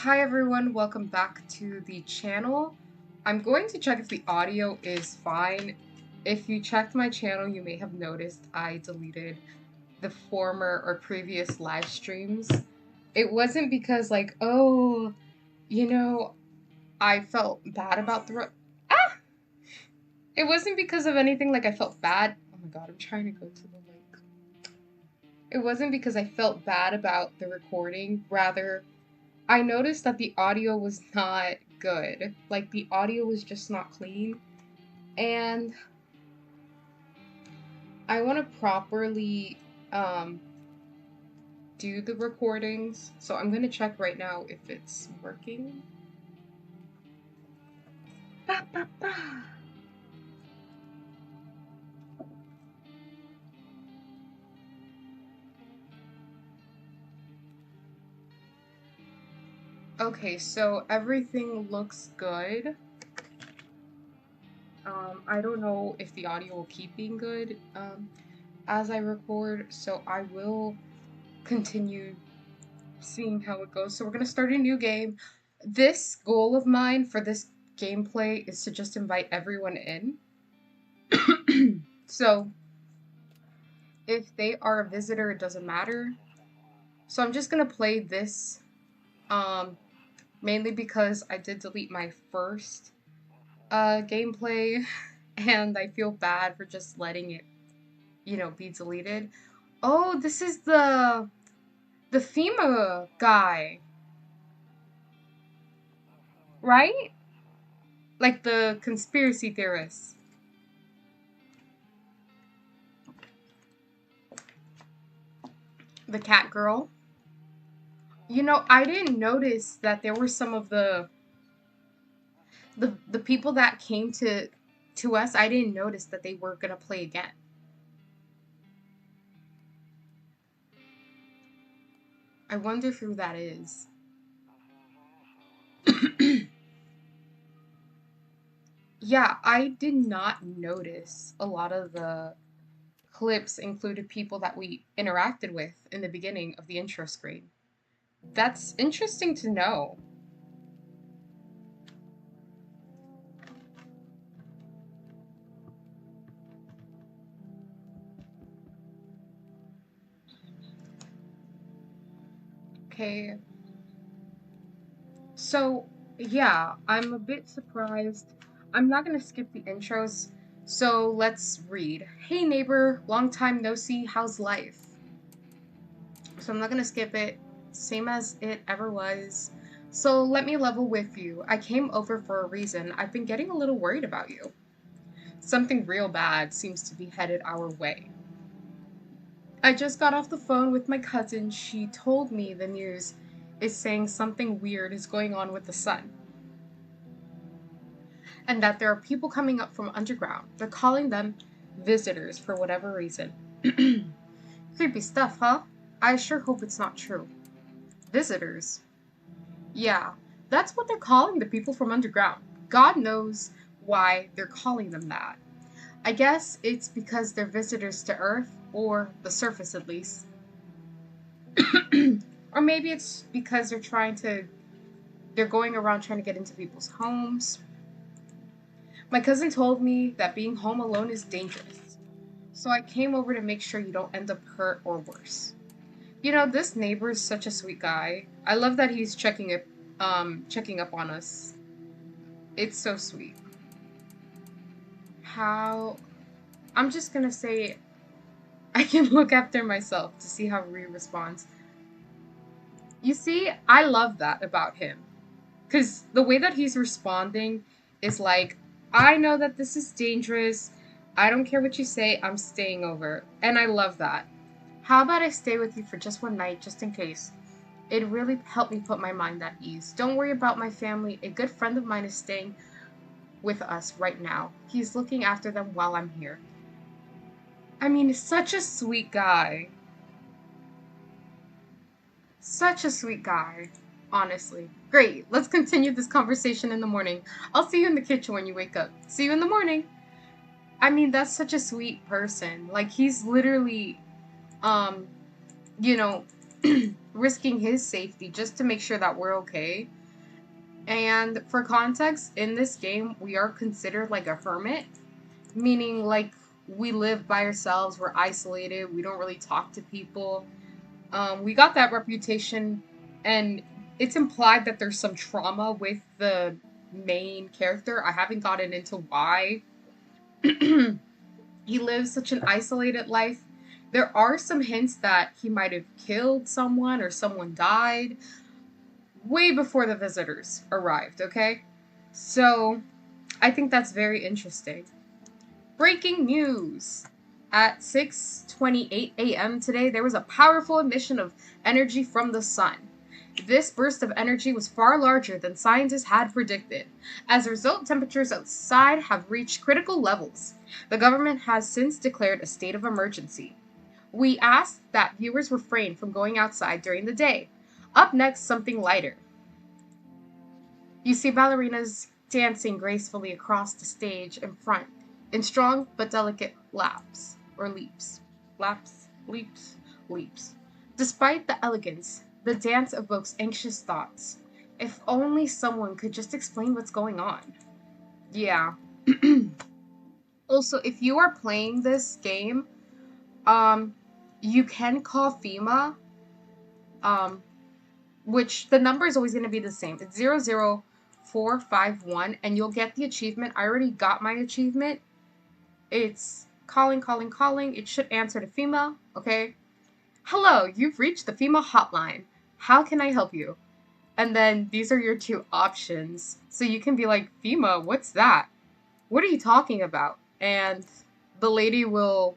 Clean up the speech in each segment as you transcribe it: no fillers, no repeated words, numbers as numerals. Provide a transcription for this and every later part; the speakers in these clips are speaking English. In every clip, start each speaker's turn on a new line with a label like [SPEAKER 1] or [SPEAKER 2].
[SPEAKER 1] Hi everyone, welcome back to the channel. I'm going to check if the audio is fine. If you checked my channel, you may have noticed I deleted the former or previous live streams. It wasn't because I felt bad about it wasn't because of anything like I felt bad. Oh my god, I'm trying to go to the link. It wasn't because I felt bad about the recording, rather I noticed that the audio was not good. Like, the audio was just not clean. And I want to properly do the recordings. So I'm going to check right now if it's working. Ba, ba, ba. Okay, so everything looks good. I don't know if the audio will keep being good as I record, so I will continue seeing how it goes. So we're gonna start a new game. This goal of mine for this gameplay is to just invite everyone in. So if they are a visitor, it doesn't matter. So I'm just gonna play this mainly because I did delete my first gameplay and I feel bad for just letting it, be deleted. Oh, this is the FEMA guy, right? Like the conspiracy theorists. The cat girl. I didn't notice that there were some of the people that came to us. I didn't notice that they were gonna play again. I wonder who that is. Yeah, I did not notice a lot of the clips included people that we interacted with in the beginning of the intro screen. That's interesting to know. Okay. So, yeah, I'm a bit surprised. I'm not going to skip the intros, so let's read. Hey neighbor, long time no see, how's life? So I'm not going to skip it, same as it ever was. So let me level with you. I came over for a reason. I've been getting a little worried about you. Something real bad seems to be headed our way. I just got off the phone with my cousin. She told me the news is saying something weird is going on with the sun. And that there are people coming up from underground. They're calling them visitors for whatever reason. Creepy stuff, huh? I sure hope it's not true. Visitors? Yeah, that's what they're calling the people from underground. God knows why they're calling them that. I guess it's because they're visitors to Earth, or the surface at least. Or maybe it's because they're going around trying to get into people's homes. My cousin told me that being home alone is dangerous. So I came over to make sure you don't end up hurt or worse. This neighbor is such a sweet guy. I love that he's checking up on us. It's so sweet. How I'm just gonna say I can look after myself to see how Ree responds. You see, I love that about him. Because the way that he's responding is like, I know that this is dangerous. I don't care what you say, I'm staying over. And I love that. How about I stay with you for just one night, just in case? It really helped me put my mind at ease. Don't worry about my family. A good friend of mine is staying with us right now. He's looking after them while I'm here. I mean, he's such a sweet guy. Such a sweet guy, honestly. Great. Let's continue this conversation in the morning. I'll see you in the kitchen when you wake up. See you in the morning. I mean, that's such a sweet person. Like, he's literally, um, you know, risking his safety just to make sure that we're okay. And for context, in this game, we are considered like a hermit, meaning like we live by ourselves, we're isolated, we don't really talk to people. We got that reputation, and it's implied that there's some trauma with the main character. I haven't gotten into why he lives such an isolated life. There are some hints that he might have killed someone or someone died way before the visitors arrived, okay? So, I think that's very interesting. Breaking news! At 6:28 a.m. today, there was a powerful emission of energy from the sun. This burst of energy was far larger than scientists had predicted. As a result, temperatures outside have reached critical levels. The government has since declared a state of emergency. We ask that viewers refrain from going outside during the day. Up next, something lighter. You see ballerinas dancing gracefully across the stage in front, in strong but delicate laps, or leaps. Laps? Leaps? Leaps. Despite the elegance, the dance evokes anxious thoughts. If only someone could just explain what's going on. Yeah. Also, if you are playing this game, you can call FEMA, which the number is always going to be the same. It's 00451, and you'll get the achievement. I already got my achievement. It's calling, calling, calling. It should answer to FEMA, okay? Hello, you've reached the FEMA hotline. How can I help you? And then these are your two options. So you can be like, FEMA, what's that? What are you talking about? And the lady will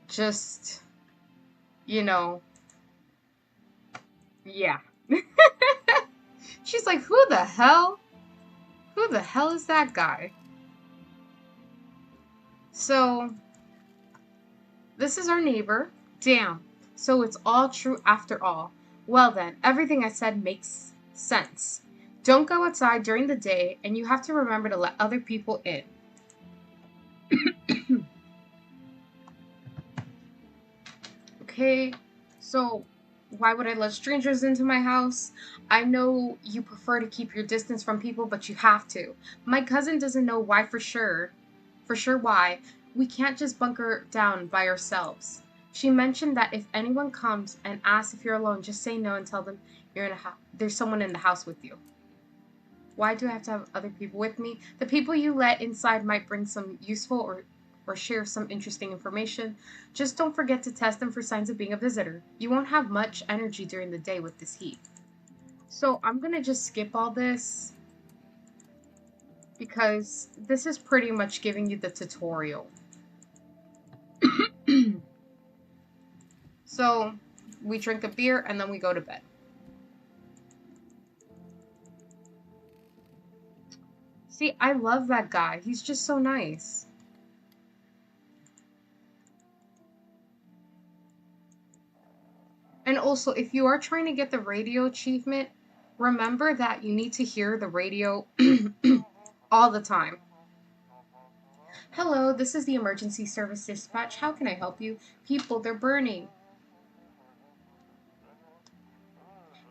[SPEAKER 1] just, you know, yeah. She's like, who the hell? Who the hell is that guy? So, this is our neighbor. Damn. So it's all true after all. Well then, everything I said makes sense. Don't go outside during the day, and you have to remember to let other people in. Okay, so why would I let strangers into my house? I know you prefer to keep your distance from people, but you have to. My cousin doesn't know why for sure. For sure why. We can't just bunker down by ourselves. She mentioned that if anyone comes and asks if you're alone, just say no and tell them you're in a there's someone in the house with you. Why do I have to have other people with me? The people you let inside might bring some useful or share some interesting information. Just don't forget to test them for signs of being a visitor. You won't have much energy during the day with this heat. So I'm gonna just skip all this because this is pretty much giving you the tutorial. So we drink a beer and then we go to bed. See, I love that guy. He's just so nice. And also, if you are trying to get the radio achievement, remember that you need to hear the radio all the time. Hello, this is the emergency service dispatch. How can I help you? People, they're burning.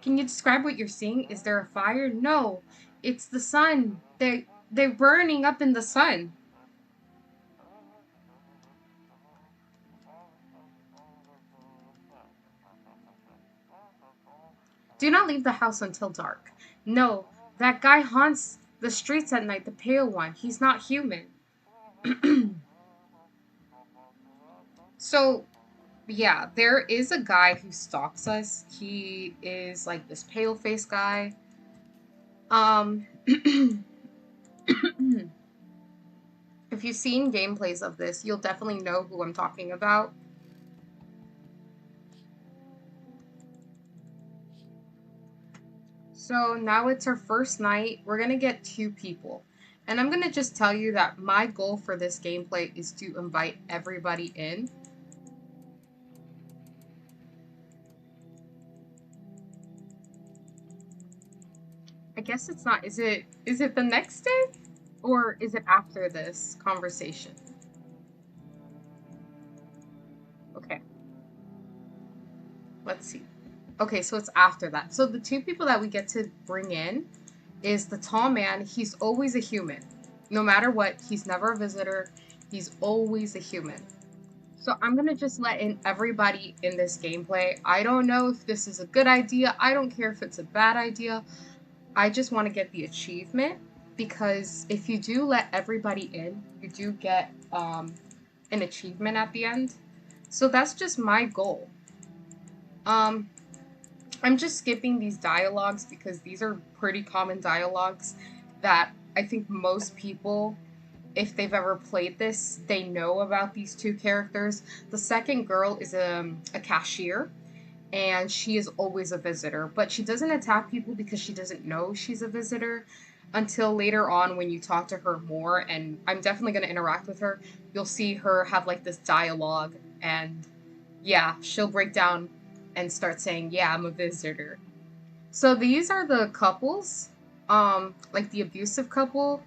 [SPEAKER 1] Can you describe what you're seeing? Is there a fire? No, it's the sun. They're burning up in the sun. Do not leave the house until dark. No, that guy haunts the streets at night, the pale one. He's not human. So, yeah, there is a guy who stalks us. He is like this pale face guy. If you've seen gameplays of this, you'll definitely know who I'm talking about. So now it's our first night. We're gonna get 2 people. And I'm gonna just tell you that my goal for this gameplay is to invite everybody in. I guess it's not, is it the next day? Or is it after this conversation? Okay. let's see. Okay, so it's after that. So the two people that we get to bring in is the tall man. He's always a human. No matter what, he's never a visitor. He's always a human. So I'm going to just let in everybody in this gameplay. I don't know if this is a good idea. I don't care if it's a bad idea. I just want to get the achievement, because if you do let everybody in, you do get an achievement at the end. So that's just my goal. I'm just skipping these dialogues because these are pretty common dialogues that I think most people, if they've ever played this, they know about these two characters. The second girl is a cashier, and she is always a visitor, but she doesn't attack people because she doesn't know she's a visitor until later on when you talk to her more, and I'm definitely going to interact with her. You'll see her have like this dialogue, and yeah, she'll break down and start saying, yeah, I'm a visitor. So these are the couples, like the abusive couple.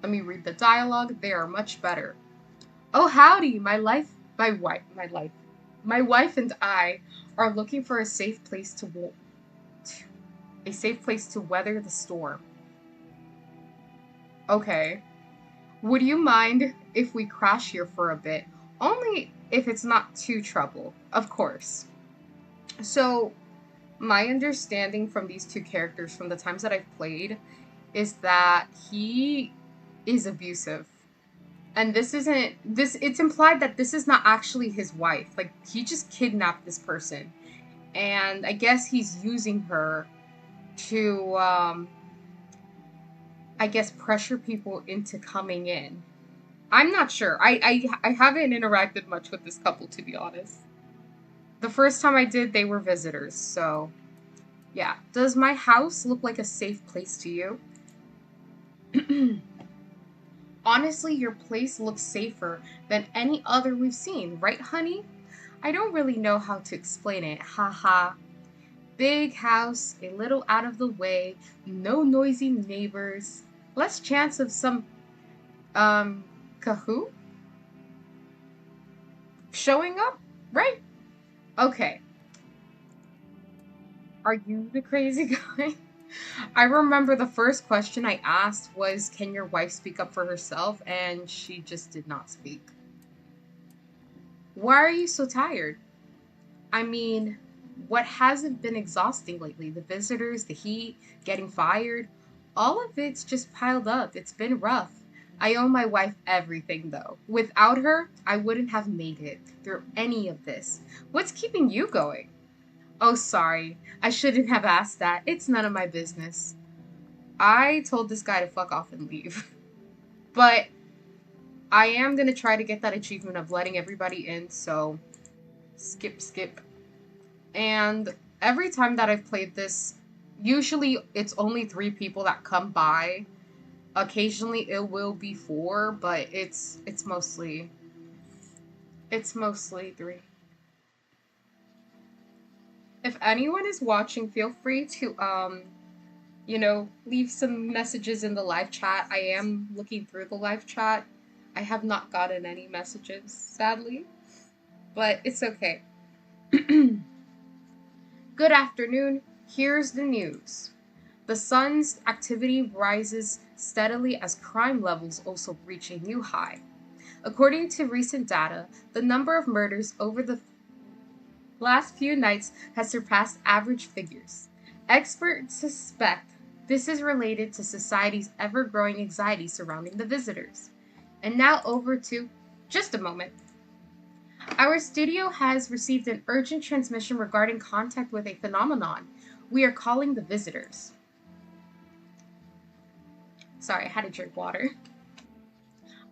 [SPEAKER 1] Let me read the dialogue. They are much better. Oh, howdy, my wife and I are looking for a safe place to weather the storm. Okay. Would you mind if we crash here for a bit? Only if it's not too trouble, of course. So, my understanding from these two characters from the times that I've played is that he is abusive. And it's implied that this is not actually his wife. Like, he just kidnapped this person. And I guess he's using her to, I guess, pressure people into coming in. I'm not sure. I haven't interacted much with this couple, to be honest. The first time I did, they were visitors, so yeah. Does my house look like a safe place to you? Honestly, your place looks safer than any other we've seen, right, honey? I don't really know how to explain it, haha. Big house, a little out of the way, no noisy neighbors, less chance of some, Kahoo? Showing up, right? Okay. Are you the crazy guy? I remember the first question I asked was, can your wife speak up for herself? And she just did not speak. Why are you so tired? I mean, what hasn't been exhausting lately? The visitors, the heat, getting fired. All of it's just piled up. It's been rough. I owe my wife everything, though. Without her, I wouldn't have made it through any of this. What's keeping you going? Oh, sorry. I shouldn't have asked that. It's none of my business. I told this guy to fuck off and leave. But I am going to try to get that achievement of letting everybody in, so skip. And every time that I've played this, usually it's only 3 people that come by. Occasionally it will be 4, but it's mostly 3. If anyone is watching, feel free to leave some messages in the live chat. I am looking through the live chat. I have not gotten any messages, sadly, but it's okay. Good afternoon. Here's the news. The sun's activity rises steadily as crime levels also reach a new high. According to recent data, the number of murders over the last few nights has surpassed average figures. Experts suspect this is related to society's ever-growing anxiety surrounding the visitors. And now over to just a moment. Our studio has received an urgent transmission regarding contact with a phenomenon we are calling the visitors. Sorry, I had to drink water.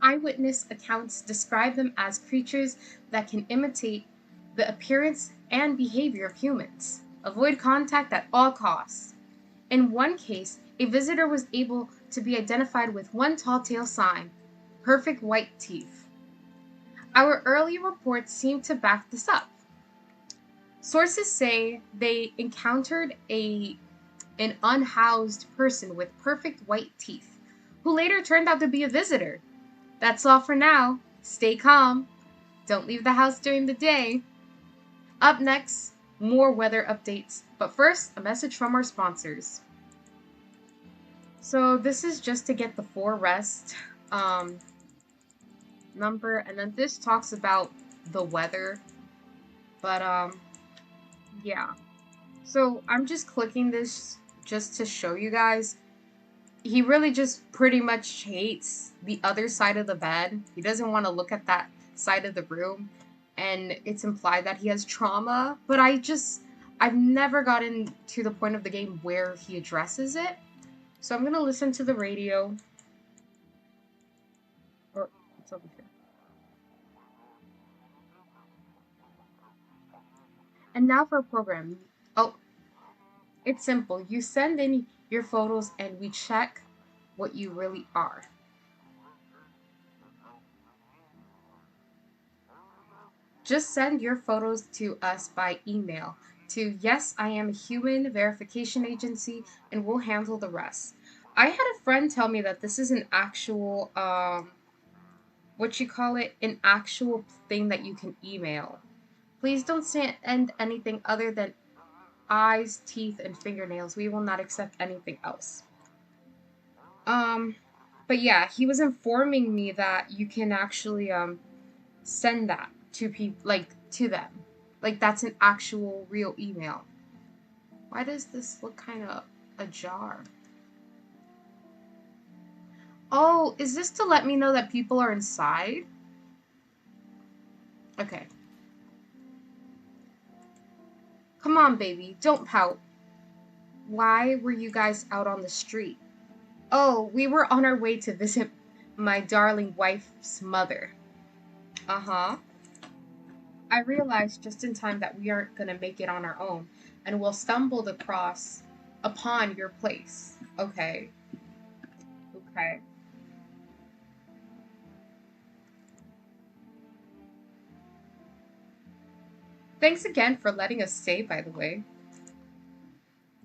[SPEAKER 1] Eyewitness accounts describe them as creatures that can imitate the appearance and behavior of humans. Avoid contact at all costs. In one case, a visitor was able to be identified with one tall tale sign, perfect white teeth. Our early reports seem to back this up. Sources say they encountered an unhoused person with perfect white teeth, who later turned out to be a visitor. That's all for now. Stay calm. Don't leave the house during the day. Up next, more weather updates. But first, a message from our sponsors. So this is just to get the 4Rest um, number, and then this talks about the weather. But yeah. So I'm just clicking this just to show you guys. He really just pretty much hates the other side of the bed. He doesn't want to look at that side of the room, and it's implied that he has trauma, but I've never gotten to the point of the game where he addresses it. So I'm gonna listen to the radio. Or it's over here. And now for a program. Oh, it's simple. You send in your photos and we check what you really are. Just send your photos to us by email to Yes, I Am Human Verification Agency, and we'll handle the rest. I had a friend tell me that this is an actual, what you call it, an actual thing that you can email. Please don't send anything other than eyes, teeth, and fingernails. We will not accept anything else. Um, but yeah, he was informing me that you can actually send that to people, like to them, like that's an actual real email. Why does this look kind of ajar? Oh, is this to let me know that people are inside? Okay. Come on, baby, don't pout. Why were you guys out on the street? Oh, we were on our way to visit my darling wife's mother. Uh-huh. I realized just in time that we aren't gonna make it on our own, and we'll stumbled across upon your place. Okay. Okay. Thanks again for letting us stay, by the way.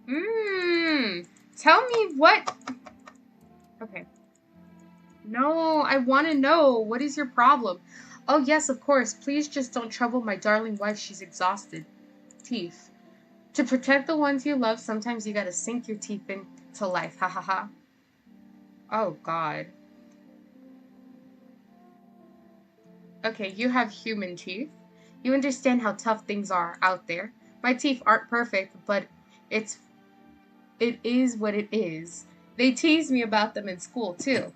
[SPEAKER 1] Mmm. Tell me what. Okay. No, I want to know. What is your problem? Oh, yes, of course. Please just don't trouble my darling wife. She's exhausted. Teeth. To protect the ones you love, sometimes you gotta sink your teeth into life. Ha ha ha. Oh, God. Okay, you have human teeth. You understand how tough things are out there. My teeth aren't perfect, but it's it is what it is. They tease me about them in school too.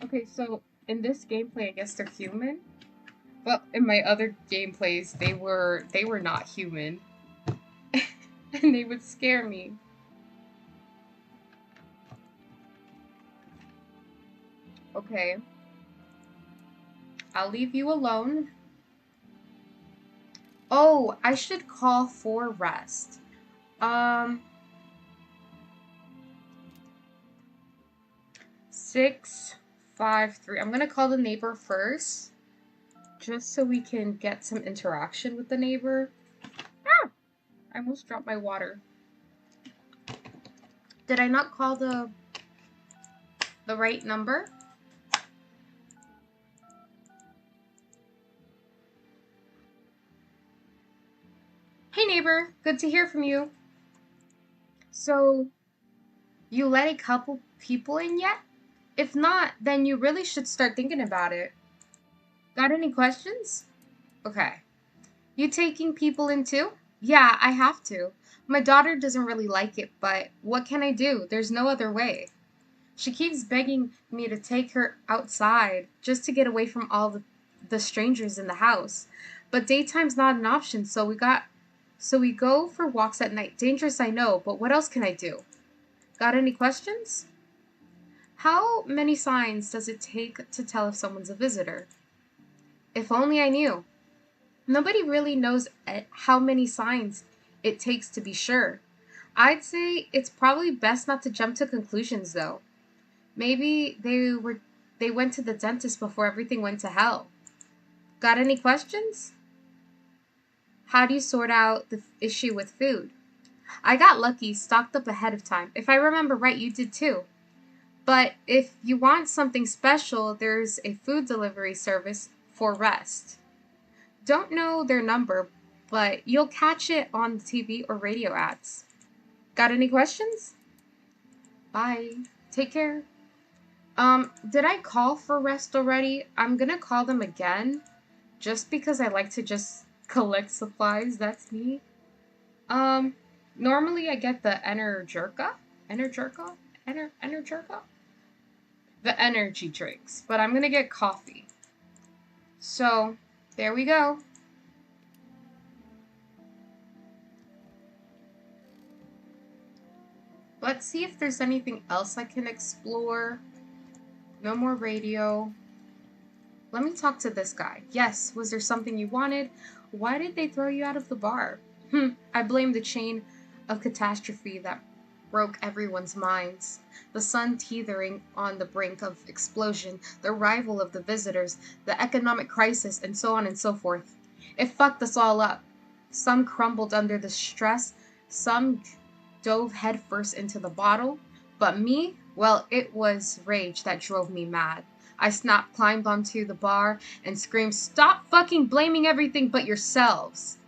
[SPEAKER 1] Okay, so in this gameplay, I guess they're human. Well, in my other gameplays, they were not human, and they would scare me. Okay, I'll leave you alone. Oh, I should call 4Rest. Um, 653. I'm gonna call the neighbor first, just so we can get some interaction with the neighbor. Ah! I almost dropped my water. Did I not call the right number? Hey neighbor, good to hear from you. So, you let a couple people in yet? If not, then you really should start thinking about it. Got any questions? Okay. You taking people in too? Yeah, I have to. My daughter doesn't really like it, but what can I do? There's no other way. She keeps begging me to take her outside just to get away from all the strangers in the house. But daytime's not an option, so we go for walks at night. Dangerous, I know, but what else can I do? Got any questions? How many signs does it take to tell if someone's a visitor? If only I knew. Nobody really knows how many signs it takes to be sure. I'd say it's probably best not to jump to conclusions though. Maybe they went to the dentist before everything went to hell. Got any questions? How do you sort out the issue with food? I got lucky, stocked up ahead of time. If I remember right, you did too. But if you want something special, there's a food delivery service 4Rest. Don't know their number, but you'll catch it on TV or radio ads. Got any questions? Bye. Take care. Did I call for rest already? I'm gonna call them again, just because I like to just collect supplies. That's me. Um, Normally I get the Energirka, Energirka, Energirka, the energy drinks, but I'm gonna get coffee. So there we go. Let's see if there's anything else I can explore. No more radio. Let me talk to this guy. Yes, was there something you wanted? Why did they throw you out of the bar? I blame the chain of catastrophe that broke everyone's minds. The sun teetering on the brink of explosion, the arrival of the visitors, the economic crisis, and so on and so forth. It fucked us all up. Some crumbled under the stress, some dove headfirst into the bottle, but me, well, it was rage that drove me mad. I snapped, climbed onto the bar, and screamed, "Stop fucking blaming everything but yourselves!"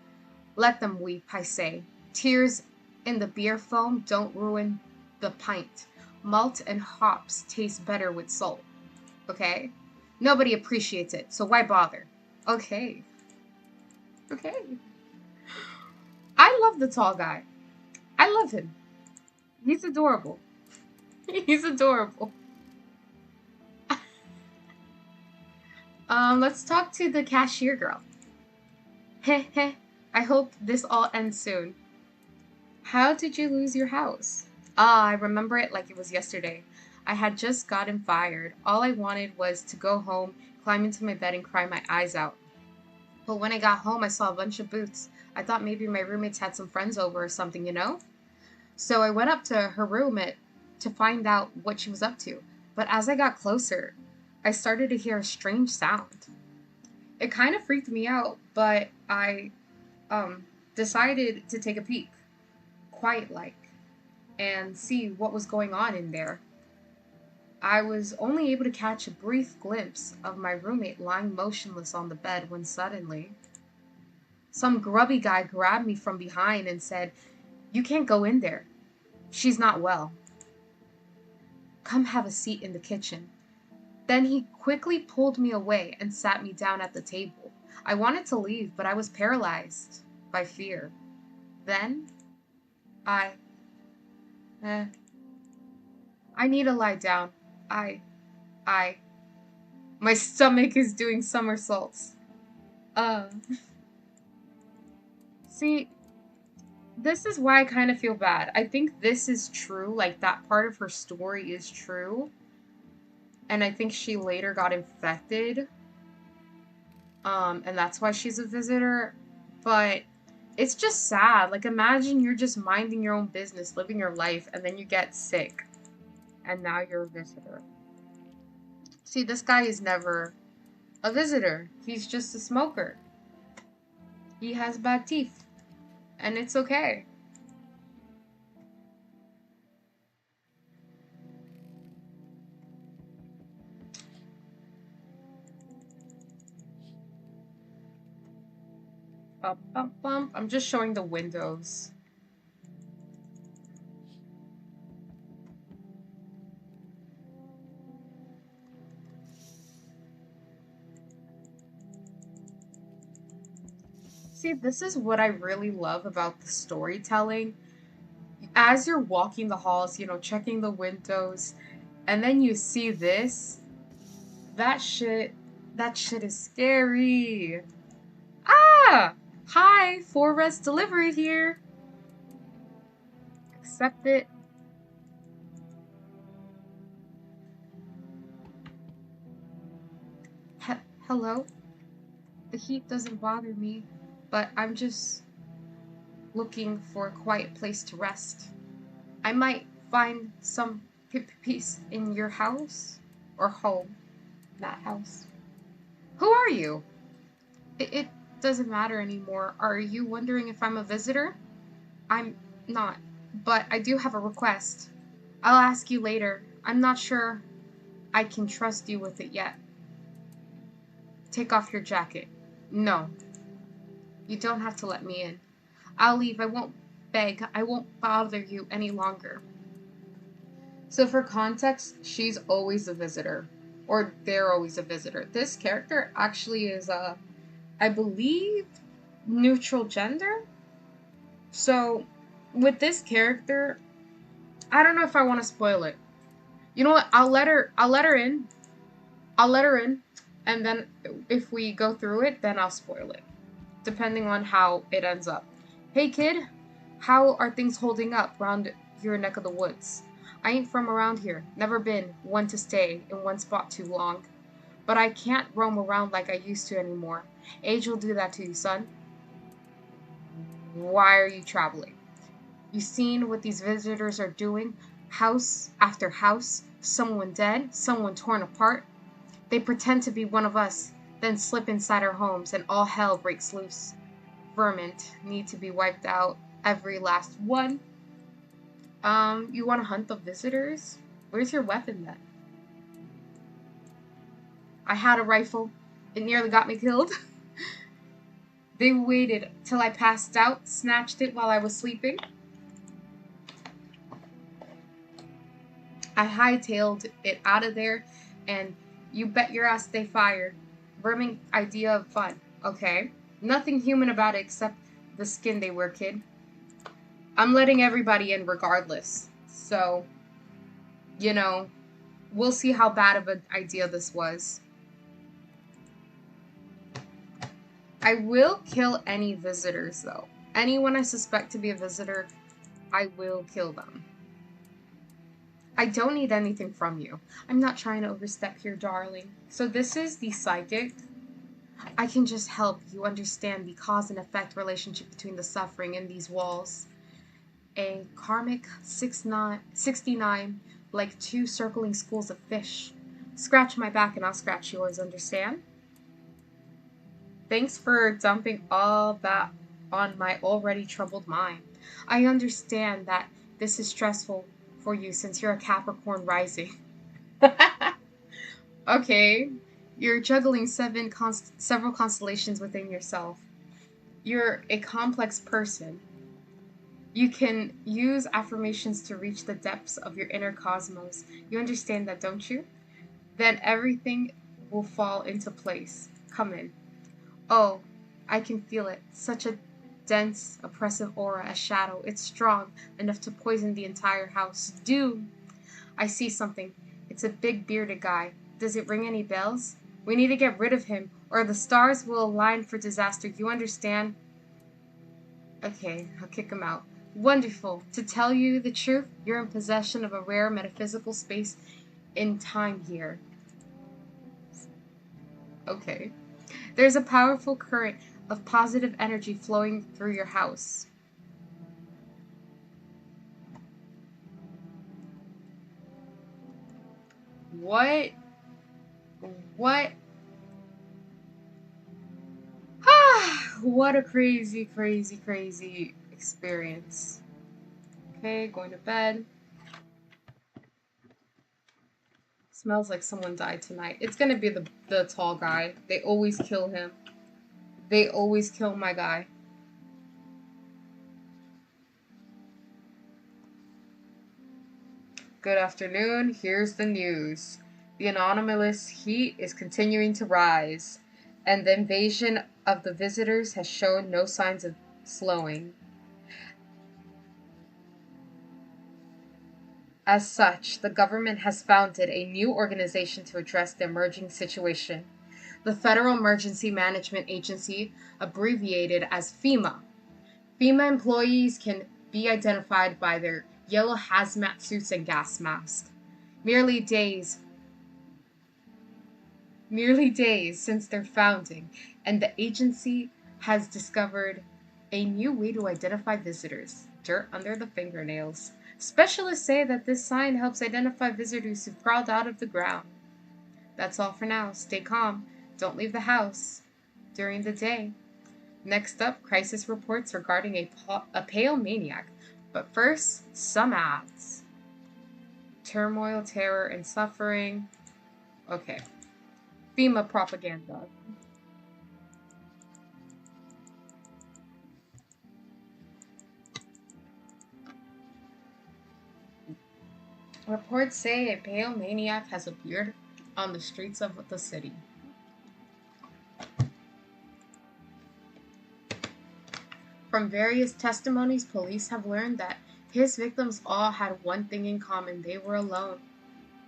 [SPEAKER 1] Let them weep, I say. Tears in the beer foam don't ruin the pint. Malt and hops taste better with salt. Okay? Nobody appreciates it, so why bother? Okay. Okay. I love the tall guy. I love him. He's adorable. He's adorable. Let's talk to the cashier girl. Heh heh. I hope this all ends soon. How did you lose your house? Ah, I remember it like it was yesterday. I had just gotten fired. All I wanted was to go home, climb into my bed, and cry my eyes out. But when I got home, I saw a bunch of boots. I thought maybe my roommates had some friends over or something, you know? So I went up to her room to find out what she was up to. But as I got closer, I started to hear a strange sound. It kind of freaked me out, but I decided to take a peek, quiet like, and see what was going on in there. I was only able to catch a brief glimpse of my roommate lying motionless on the bed when suddenly, some grubby guy grabbed me from behind and said, "You can't go in there. She's not well. Come have a seat in the kitchen." Then he quickly pulled me away and sat me down at the table. I wanted to leave, but I was paralyzed by fear. Then I, eh, I need to lie down. I, I, my stomach is doing somersaults. Uh, See, this is why I kind of feel bad. I think this is true. Like, that part of her story is true. And I think she later got infected. And that's why she's a visitor. But it's just sad. Like, imagine you're just minding your own business, living your life, and then you get sick. And now you're a visitor. See, this guy is never a visitor. He's just a smoker. He has bad teeth. And it's okay. Bump, bump, bump. I'm just showing the windows. See, this is what I really love about the storytelling. As you're walking the halls, checking the windows, and then you see this, that shit is scary. Ah! Hi, 4 Res delivery here. Accept it. Hello? The heat doesn't bother me, but I'm just looking for a quiet place to rest. I might find some peace in your house or home, not house. Who are you? It doesn't matter anymore. Are you wondering if I'm a visitor? I'm not, but I do have a request. I'll ask you later. I'm not sure I can trust you with it yet. Take off your jacket. No. You don't have to let me in. I'll leave. I won't beg. I won't bother you any longer. So for context, she's always a visitor. Or they're always a visitor. This character actually is I believe, neutral gender. So with this character, I don't know if I want to spoil it. You know what? I'll let her in. I'll let her in, and then if we go through it, then I'll spoil it, depending on how it ends up. Hey kid, how are things holding up around your neck of the woods? I ain't from around here, never been one to stay in one spot too long. But I can't roam around like I used to anymore. Age will do that to you, son. Why are you traveling? You seen what these visitors are doing? House after house, someone dead, someone torn apart. They pretend to be one of us, then slip inside our homes and all hell breaks loose. Vermin need to be wiped out, every last one. You want to hunt the visitors? Where's your weapon then? I had a rifle. It nearly got me killed. They waited till I passed out, snatched it while I was sleeping. I hightailed it out of there, and you bet your ass they fired. Vermin idea of fun. Okay. Nothing human about it except the skin they wear, kid. I'm letting everybody in regardless. So, you know, we'll see how bad of an idea this was. I will kill any visitors, though. Anyone I suspect to be a visitor, I will kill them. I don't need anything from you. I'm not trying to overstep here, darling. So this is the psychic. I can just help you understand the cause and effect relationship between the suffering and these walls. A karmic 69, like two circling schools of fish. Scratch my back and I'll scratch yours, understand? Thanks for dumping all that on my already troubled mind. I understand that this is stressful for you since you're a Capricorn rising. Okay, you're juggling several constellations within yourself. You're a complex person. You can use affirmations to reach the depths of your inner cosmos. You understand that, don't you? Then everything will fall into place. Come in. Oh, I can feel it. Such a dense, oppressive aura, a shadow. It's strong, enough to poison the entire house. Doom! I see something. It's a big bearded guy. Does it ring any bells? We need to get rid of him, or the stars will align for disaster. You understand? Okay, I'll kick him out. Wonderful. To tell you the truth, you're in possession of a rare metaphysical space in time here. Okay. There's a powerful current of positive energy flowing through your house. What? What? What a crazy, crazy, crazy experience. Okay, going to bed. Smells like someone died tonight. It's gonna be the tall guy. They always kill him. They always kill my guy. Good afternoon. Here's the news. The anomalous heat is continuing to rise, and the invasion of the visitors has shown no signs of slowing. As such, the government has founded a new organization to address the emerging situation. The Federal Emergency Management Agency, abbreviated as FEMA. FEMA employees can be identified by their yellow hazmat suits and gas masks. Merely days since their founding, and the agency has discovered a new way to identify visitors: dirt under the fingernails. Specialists say that this sign helps identify visitors who've crawled out of the ground. That's all for now. Stay calm. Don't leave the house during the day. Next up, crisis reports regarding a pale maniac. But first, some ads. Turmoil, terror, and suffering. Okay. FEMA propaganda. Reports say a pale maniac has appeared on the streets of the city. From various testimonies, police have learned that his victims all had one thing in common: they were alone.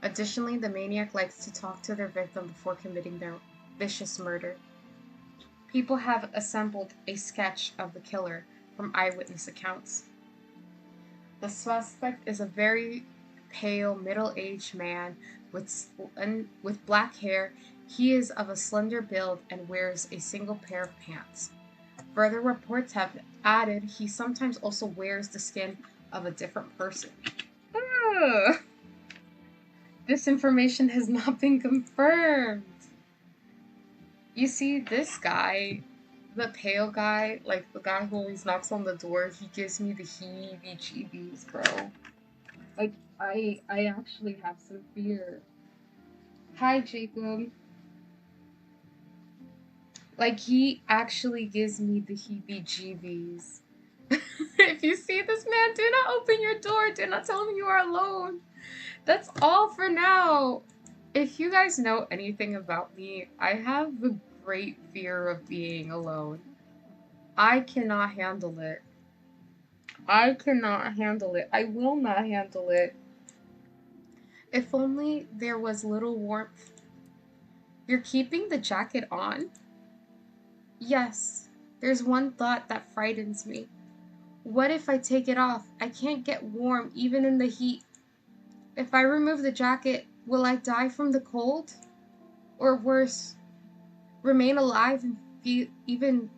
[SPEAKER 1] Additionally, the maniac likes to talk to their victim before committing their vicious murder. People have assembled a sketch of the killer from eyewitness accounts. The suspect is a very pale, middle-aged man with black hair. He is of a slender build and wears a single pair of pants. Further reports have added he sometimes also wears the skin of a different person. Ugh. This information has not been confirmed. You see, this guy, the pale guy, like the guy who always knocks on the door, he gives me the heebie-jeebies, bro. Like, I actually have some fear. Hi, Jacob. Like, he actually gives me the heebie-jeebies. If you see this man, do not open your door. Do not tell him you are alone. That's all for now. If you guys know anything about me, I have the great fear of being alone. I cannot handle it. I cannot handle it. I will not handle it. If only there was little warmth. You're keeping the jacket on? Yes. There's one thought that frightens me. What if I take it off? I can't get warm even in the heat. If I remove the jacket, will I die from the cold? Or worse, remain alive and feel even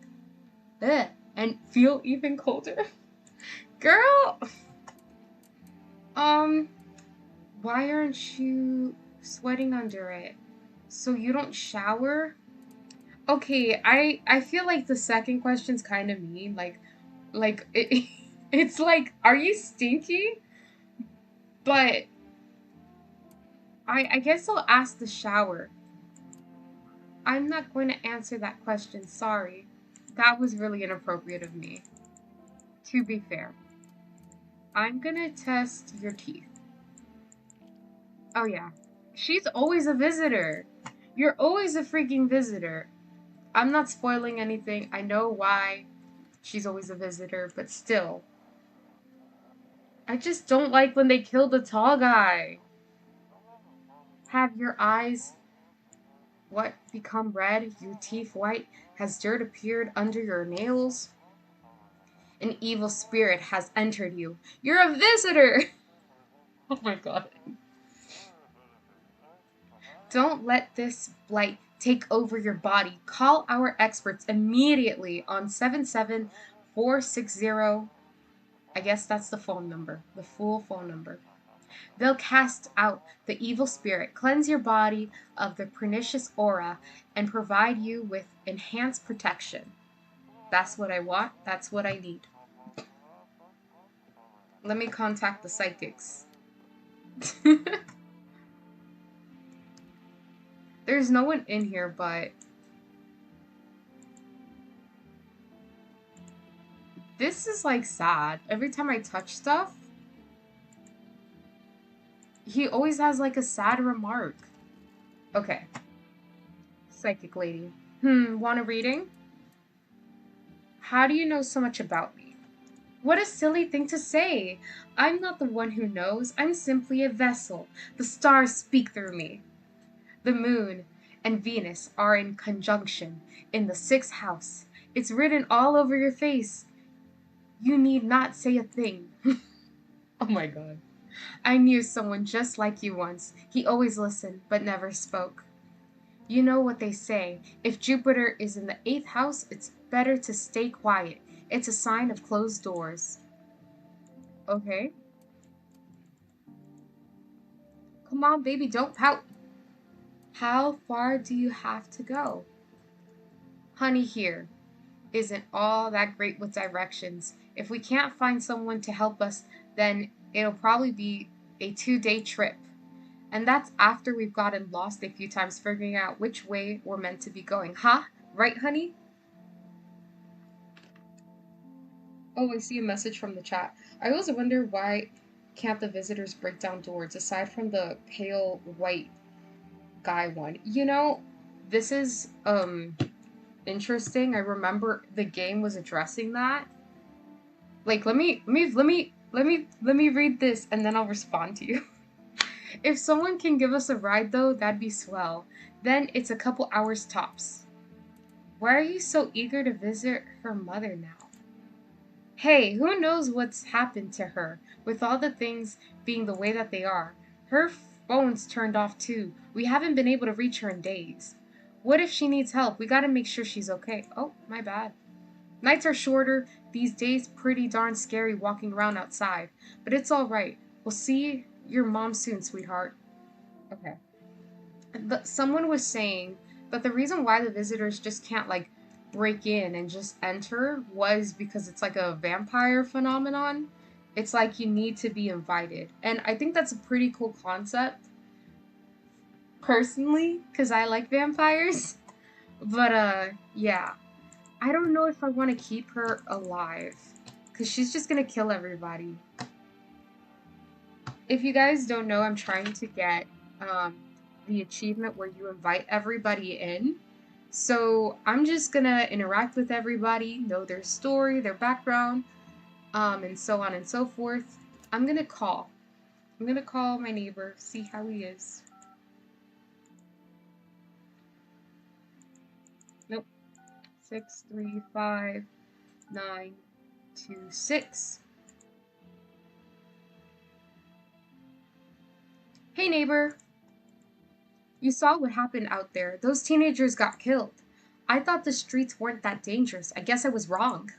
[SPEAKER 1] colder? Girl! Why aren't you sweating under it? So you don't shower? Okay, I feel like the second question's kind of mean. It's like, are you stinky? But I guess I'll ask the shower. I'm not going to answer that question, sorry. That was really inappropriate of me. To be fair. I'm gonna test your teeth. Oh yeah. She's always a visitor. You're always a freaking visitor. I'm not spoiling anything. I know why she's always a visitor, but still. I just don't like when they kill the tall guy. Have your eyes become red? Your teeth white? Has dirt appeared under your nails? An evil spirit has entered you. You're a visitor! Oh my god. Don't let this blight take over your body. Call our experts immediately on 77460. I guess that's the phone number, the full phone number. They'll cast out the evil spirit, cleanse your body of the pernicious aura, and provide you with enhanced protection. That's what I want. That's what I need. Let me contact the psychics. There's no one in here, but this is like sad. Every time I touch stuff, he always has like a sad remark. Okay. Psychic lady. Want a reading? How do you know so much about me? What a silly thing to say! I'm not the one who knows. I'm simply a vessel. The stars speak through me. The moon and Venus are in conjunction in the 6th house. It's written all over your face. You need not say a thing. Oh my god. I knew someone just like you once. He always listened, but never spoke. You know what they say. If Jupiter is in the 8th house, it's better to stay quiet. It's a sign of closed doors. Okay. Come on, baby, don't pout. How far do you have to go? Honey here isn't all that great with directions. If we can't find someone to help us, then it'll probably be a 2-day trip. And that's after we've gotten lost a few times figuring out which way we're meant to be going. Huh? Right, honey? Oh, I see a message from the chat. I always wonder why can't the visitors break down doors aside from the pale white guy one? You know, this is interesting. I remember the game was addressing that. Like, let me read this and then I'll respond to you. If someone can give us a ride though, that'd be swell. Then it's a couple hours tops. Why are you so eager to visit her mother now? Hey, who knows what's happened to her, with all the things being the way that they are. Her phone's turned off too. We haven't been able to reach her in days. What if she needs help? We gotta make sure she's okay. Oh, my bad. Nights are shorter, these days pretty darn scary walking around outside. But it's alright. We'll see your mom soon, sweetheart. Okay. Someone was saying that the reason why the visitors just can't like break in and just enter was because it's like a vampire phenomenon. It's like you need to be invited. And I think that's a pretty cool concept personally cuz I like vampires. But yeah, I don't know if I want to keep her alive cuz she's just going to kill everybody. If you guys don't know, I'm trying to get the achievement where you invite everybody in. So I'm just gonna interact with everybody, know their story, their background, and so on and so forth. I'm gonna call. I'm gonna call my neighbor, see how he is. Nope. 635926. Hey neighbor, you saw what happened out there. Those teenagers got killed. I thought the streets weren't that dangerous. I guess I was wrong.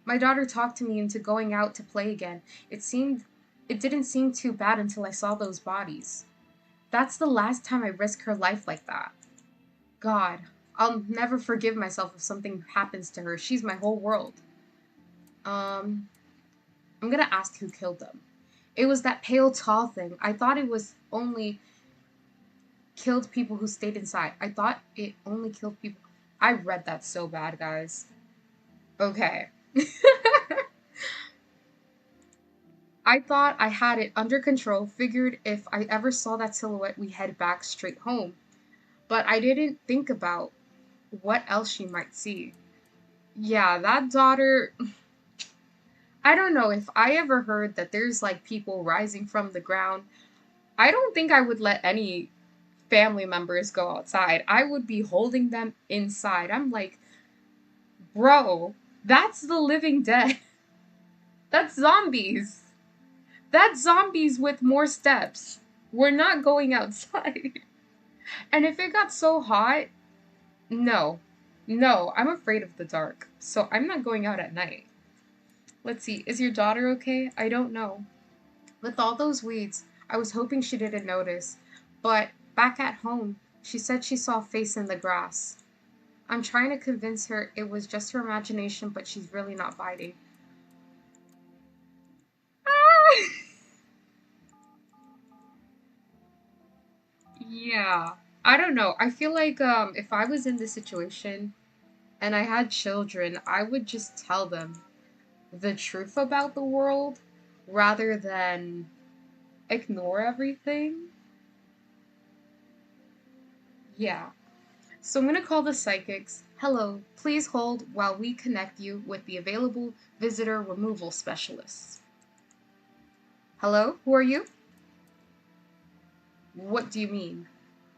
[SPEAKER 1] My daughter talked to me into going out to play again. It didn't seem too bad until I saw those bodies. That's the last time I risk her life like that. God, I'll never forgive myself if something happens to her. She's my whole world. I'm gonna ask who killed them. It was that pale tall thing. I thought it was only killed people who stayed inside. I thought it only killed people. I read that so bad, guys. Okay. I thought I had it under control, figured if I ever saw that silhouette, we head back straight home. But I didn't think about what else she might see. Yeah, that daughter. I don't know if I ever heard that there's like people rising from the ground. I don't think I would let any family members go outside. I would be holding them inside. I'm like, bro, that's the living dead. That's zombies. That's zombies with more steps. We're not going outside. And if it got so hot, no. No, I'm afraid of the dark. So I'm not going out at night. Let's see, is your daughter okay? I don't know. With all those weeds, I was hoping she didn't notice. But back at home, she said she saw a face in the grass. I'm trying to convince her it was just her imagination, but she's really not biting. Ah! Yeah. I don't know. I feel like if I was in this situation and I had children, I would just tell them the truth about the world rather than ignore everything. Yeah. So I'm going to call the psychics. Hello, please hold while we connect you with the available visitor removal specialists. Hello, who are you? What do you mean?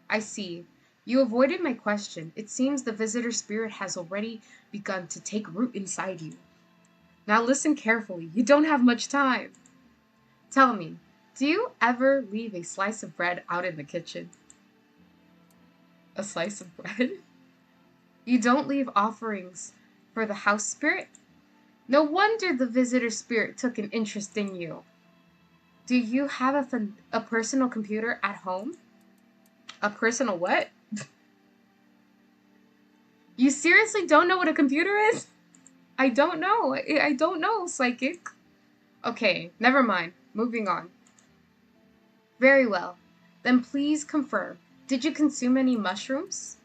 [SPEAKER 1] I see. You avoided my question. It seems the visitor spirit has already begun to take root inside you. Now listen carefully. You don't have much time. Tell me, do you ever leave a slice of bread out in the kitchen? A slice of bread? You don't leave offerings for the house spirit? No wonder the visitor spirit took an interest in you. Do you have a personal computer at home? A personal what? You seriously don't know what a computer is? I don't know. I don't know, psychic. Okay, never mind. Moving on. Very well. Then please confirm. Did you consume any mushrooms?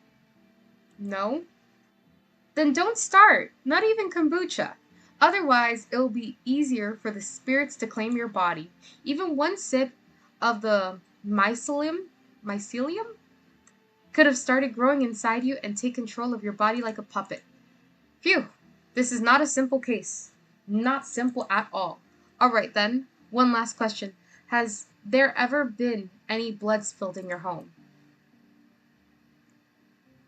[SPEAKER 1] No? Then don't start. Not even kombucha. Otherwise, it'll be easier for the spirits to claim your body. Even one sip of the mycelium could have started growing inside you and take control of your body like a puppet. Phew, this is not a simple case. Not simple at all. Alright then, one last question. Has there ever been any blood spilled in your home?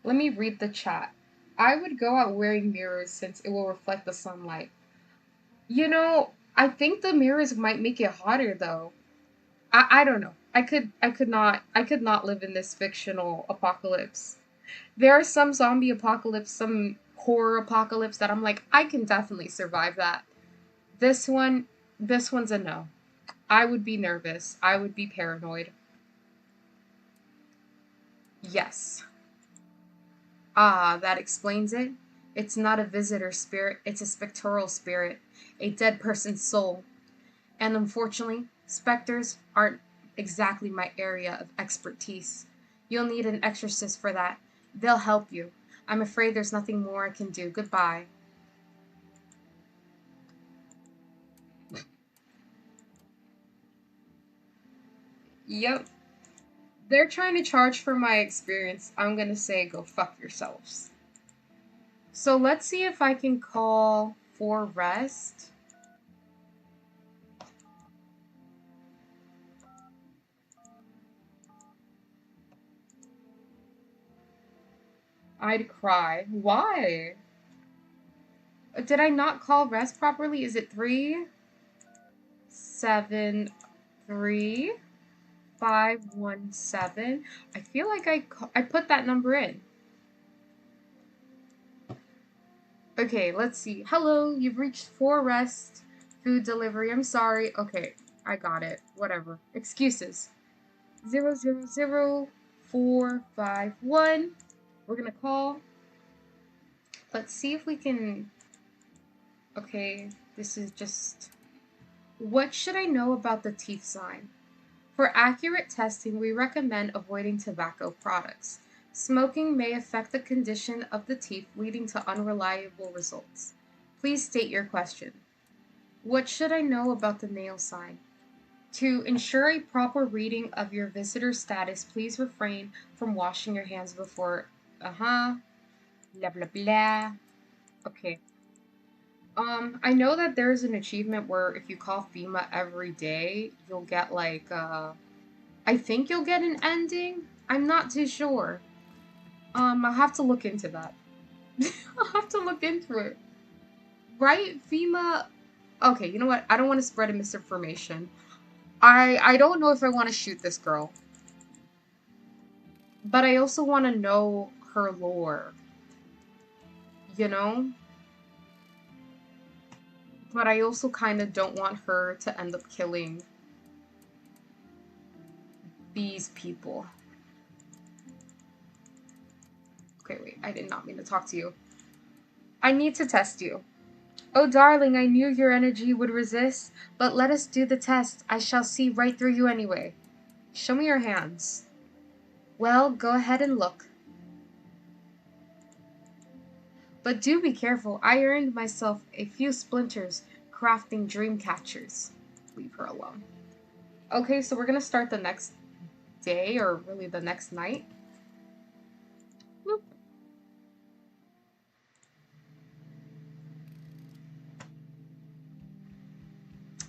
[SPEAKER 1] Let me read the chat. I would go out wearing mirrors since it will reflect the sunlight. I think the mirrors might make it hotter though. I don't know. I could not live in this fictional apocalypse. There are some zombie apocalypse, some horror apocalypse that I'm like, I can definitely survive that. This one, this one's a no. I would be nervous. I would be paranoid. Yes. Ah, that explains it. It's not a visitor spirit, it's a spectral spirit, a dead person's soul. And unfortunately, specters aren't exactly my area of expertise. You'll need an exorcist for that. They'll help you. I'm afraid there's nothing more I can do. Goodbye. Yep. They're trying to charge for my experience. I'm gonna say go fuck yourselves. So let's see if I can call for rest. I'd cry. Why? Did I not call rest properly? Is it 373-517? I feel like I put that number in. Okay, let's see. Hello, you've reached for rest food delivery. I'm sorry. Okay, I got it. Whatever. Excuses. 000451. We're gonna call. Let's see if we can. Okay, this is just. What should I know about the teeth sign? For accurate testing, we recommend avoiding tobacco products. Smoking may affect the condition of the teeth, leading to unreliable results. Please state your question. What should I know about the nail sign? To ensure a proper reading of your visitor status, please refrain from washing your hands before. Blah blah blah. Okay. I know that there's an achievement where if you call FEMA every day, you'll get like I think you'll get an ending. I'm not too sure. I'll have to look into that. I'll have to look into it. Right? FEMA. Okay, you know what? I don't want to spread a misinformation. I don't know if I want to shoot this girl. But I also want to know her lore. You know? But I also kind of don't want her to end up killing these people. Okay, wait. I did not mean to talk to you. I need to test you. Oh, darling, I knew your energy would resist, but let us do the test. I shall see right through you anyway. Show me your hands. Well, go ahead and look. But do be careful. I earned myself a few splinters crafting dream catchers. Leave her alone. Okay, so we're gonna start the next day, or really the next night. Bloop.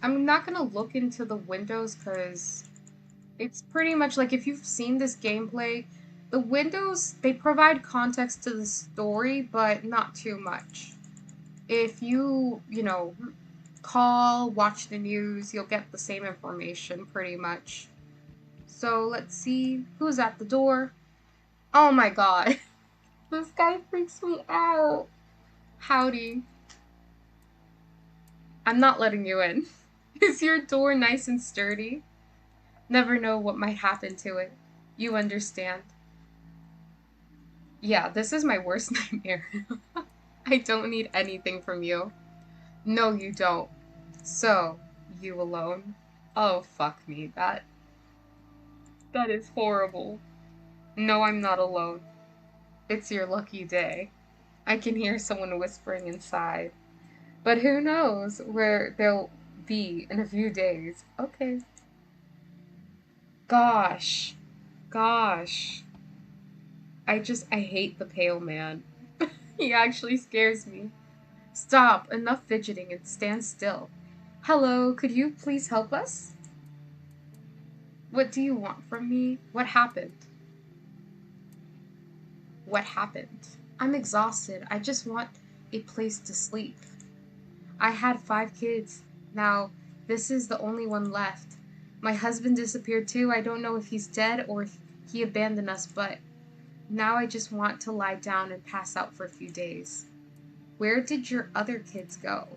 [SPEAKER 1] I'm not gonna look into the windows because it's pretty much like if you've seen this gameplay, the windows, they provide context to the story, but not too much. If you call, watch the news, you'll get the same information pretty much. So let's see who's at the door. Oh my god. This guy freaks me out. Howdy. I'm not letting you in. Is your door nice and sturdy? Never know what might happen to it. You understand. Yeah, this is my worst nightmare. I don't need anything from you. No, you don't. So, you alone? Oh, fuck me. That is horrible. No, I'm not alone. It's your lucky day. I can hear someone whispering inside. But who knows where they'll be in a few days. Okay. Gosh. Gosh. I hate the pale man. He actually scares me. Stop. Enough fidgeting and stand still. Hello, could you please help us? What do you want from me? What happened? What happened? I'm exhausted. I just want a place to sleep. I had 5 kids. Now, this is the only one left. My husband disappeared too. I don't know if he's dead or if he abandoned us, but now I just want to lie down and pass out for a few days. Where did your other kids go?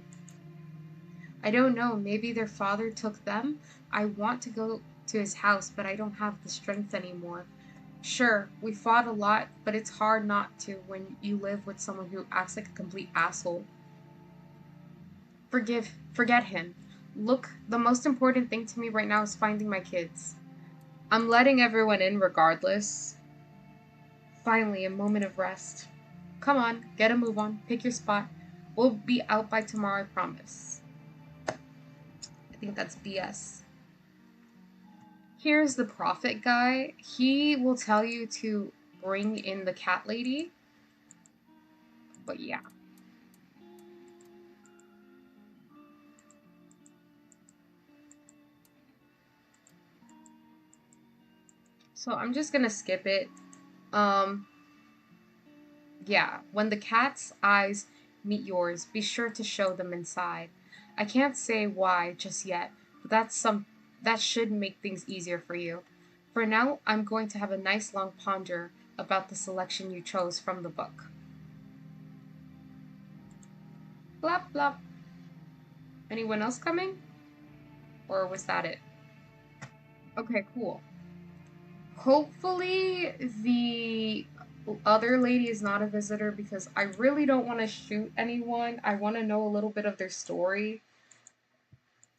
[SPEAKER 1] I don't know. Maybe their father took them. I want to go to his house, but I don't have the strength anymore. Sure, we fought a lot, but it's hard not to when you live with someone who acts like a complete asshole. Forget him. Look, the most important thing to me right now is finding my kids. I'm letting everyone in regardless. Finally, a moment of rest. Come on, get a move on, pick your spot. We'll be out by tomorrow, I promise. I think that's BS. Here's the prophet guy. He will tell you to bring in the cat lady. But yeah. So I'm just gonna skip it. Um, yeah, when the cat's eyes meet yours, be sure to show them inside. I can't say why just yet, but that should make things easier for you. For now, I'm going to have a nice long ponder about the selection you chose from the book. Blop blop. Anyone else coming? Or was that it? Okay, cool. Hopefully the other lady is not a visitor because I really don't want to shoot anyone. I want to know a little bit of their story.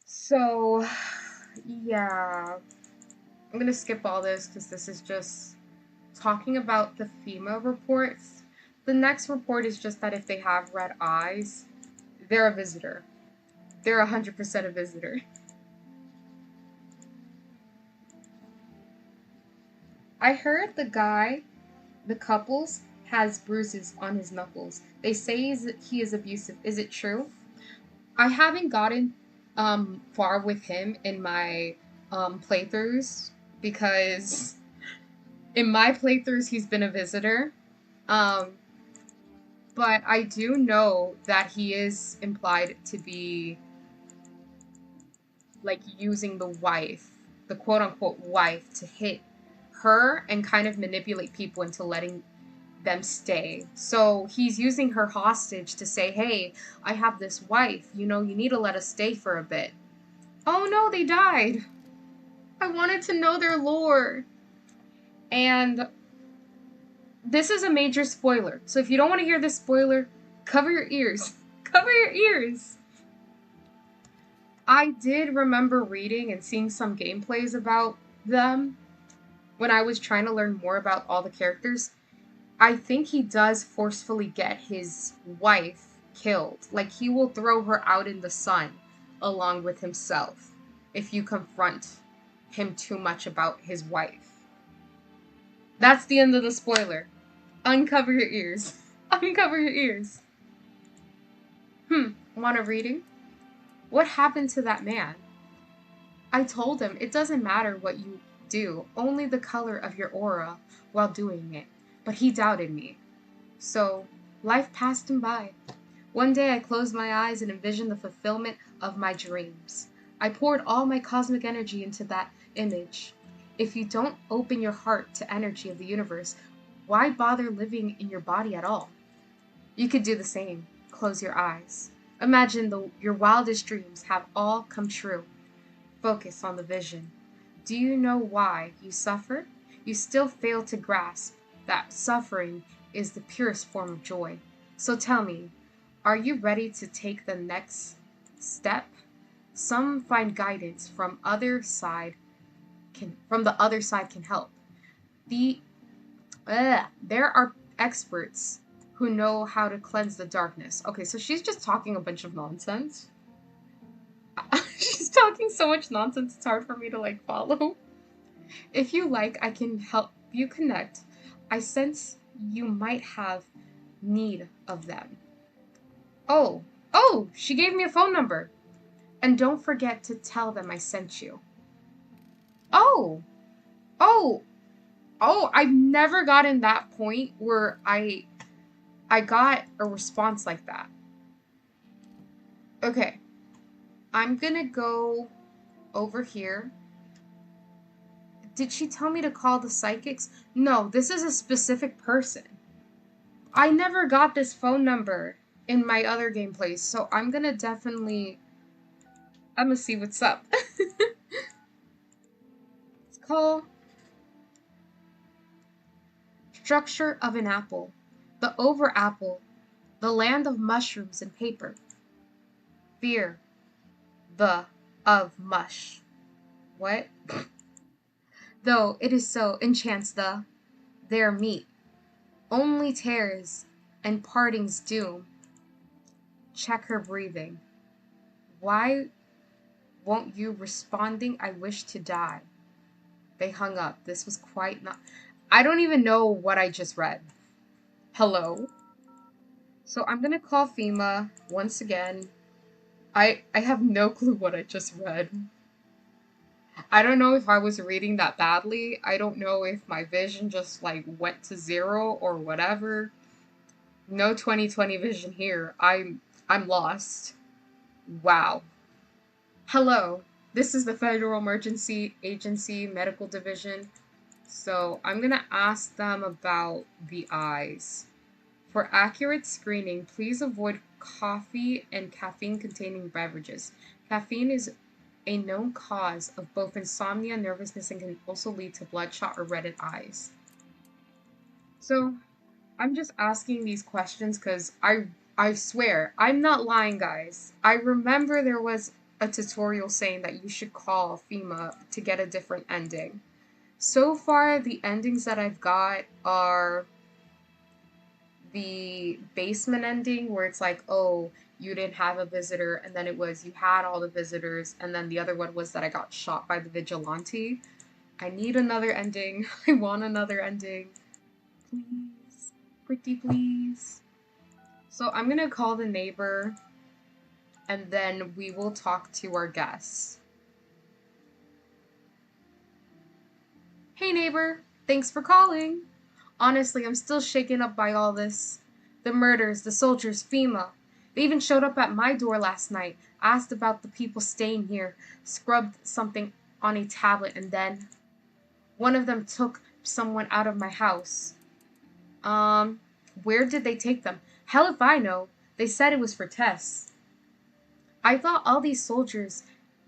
[SPEAKER 1] So, yeah. I'm going to skip all this because this is just talking about the FEMA reports. The next report is just that if they have red eyes, they're a visitor. They're 100% a visitor. I heard the couples, has bruises on his knuckles. They say he is abusive. Is it true? I haven't gotten far with him in my playthroughs because in my playthroughs he's been a visitor. Um, but I do know that he is implied to be like using the wife, the quote unquote wife, to hit her and kind of manipulate people into letting them stay. So he's using her hostage to say, hey, I have this wife, you know, you need to let us stay for a bit. Oh no, they died. I wanted to know their lore. And this is a major spoiler. So if you don't want to hear this spoiler, cover your ears. Cover your ears. I did remember reading and seeing some gameplays about them when I was trying to learn more about all the characters. I think he does forcefully get his wife killed. Like, he will throw her out in the sun along with himself if you confront him too much about his wife. That's the end of the spoiler. Uncover your ears. Uncover your ears. Want a reading? What happened to that man? I told him it doesn't matter what you do, only the color of your aura while doing it. But he doubted me. So, life passed him by. One day I closed my eyes and envisioned the fulfillment of my dreams. I poured all my cosmic energy into that image. If you don't open your heart to energy of the universe, why bother living in your body at all? You could do the same. Close your eyes. Imagine your wildest dreams have all come true. Focus on the vision. Do you know why you suffer? You still fail to grasp that suffering is the purest form of joy. So tell me, are you ready to take the next step? Some find guidance from the other side can help. There are experts who know how to cleanse the darkness. Okay, so she's just talking a bunch of nonsense. She's talking so much nonsense, it's hard for me to like follow. If you like, I can help you connect. I sense you might have need of them. Oh, oh, she gave me a phone number. And don't forget to tell them I sent you. Oh, oh, oh, I've never gotten that point where I got a response like that. Okay, I'm gonna go over here. Did she tell me to call the psychics? No, this is a specific person. I never got this phone number in my other gameplays, so I'm gonna see what's up. It's called Structure of an Apple. The Over Apple. The Land of Mushrooms and Paper. Fear. The of mush. What? Though it is so, enchants their meat. Only tears and parting's doom. Check her breathing. Why won't you responding? I wish to die. They hung up. This was quite not. I don't even know what I just read. Hello? So I'm gonna call FEMA once again. I have no clue what I just read. I don't know if I was reading that badly. I don't know if my vision just like went to zero or whatever. No 2020 vision here. I'm lost. Wow. Hello. This is the Federal Emergency Agency Medical Division. So I'm going to ask them about the eyes. For accurate screening, please avoid coffee and caffeine-containing beverages. Caffeine is a known cause of both insomnia, nervousness, and can also lead to bloodshot or reddened eyes. So I'm just asking these questions because I swear, I'm not lying, guys. I remember there was a tutorial saying that you should call FEMA to get a different ending. So far, the endings that I've got are the basement ending where it's like, oh, you didn't have a visitor, and then it was you had all the visitors, and then the other one was that I got shot by the vigilante. I need another ending. I want another ending. Please. Pretty please. So I'm gonna call the neighbor, and then we will talk to our guests. Hey neighbor, thanks for calling. Honestly, I'm still shaken up by all this. The murders, the soldiers, FEMA. They even showed up at my door last night, asked about the people staying here, scrubbed something on a tablet, and then one of them took someone out of my house. Where did they take them? Hell if I know. They said it was for tests. I thought all these soldiers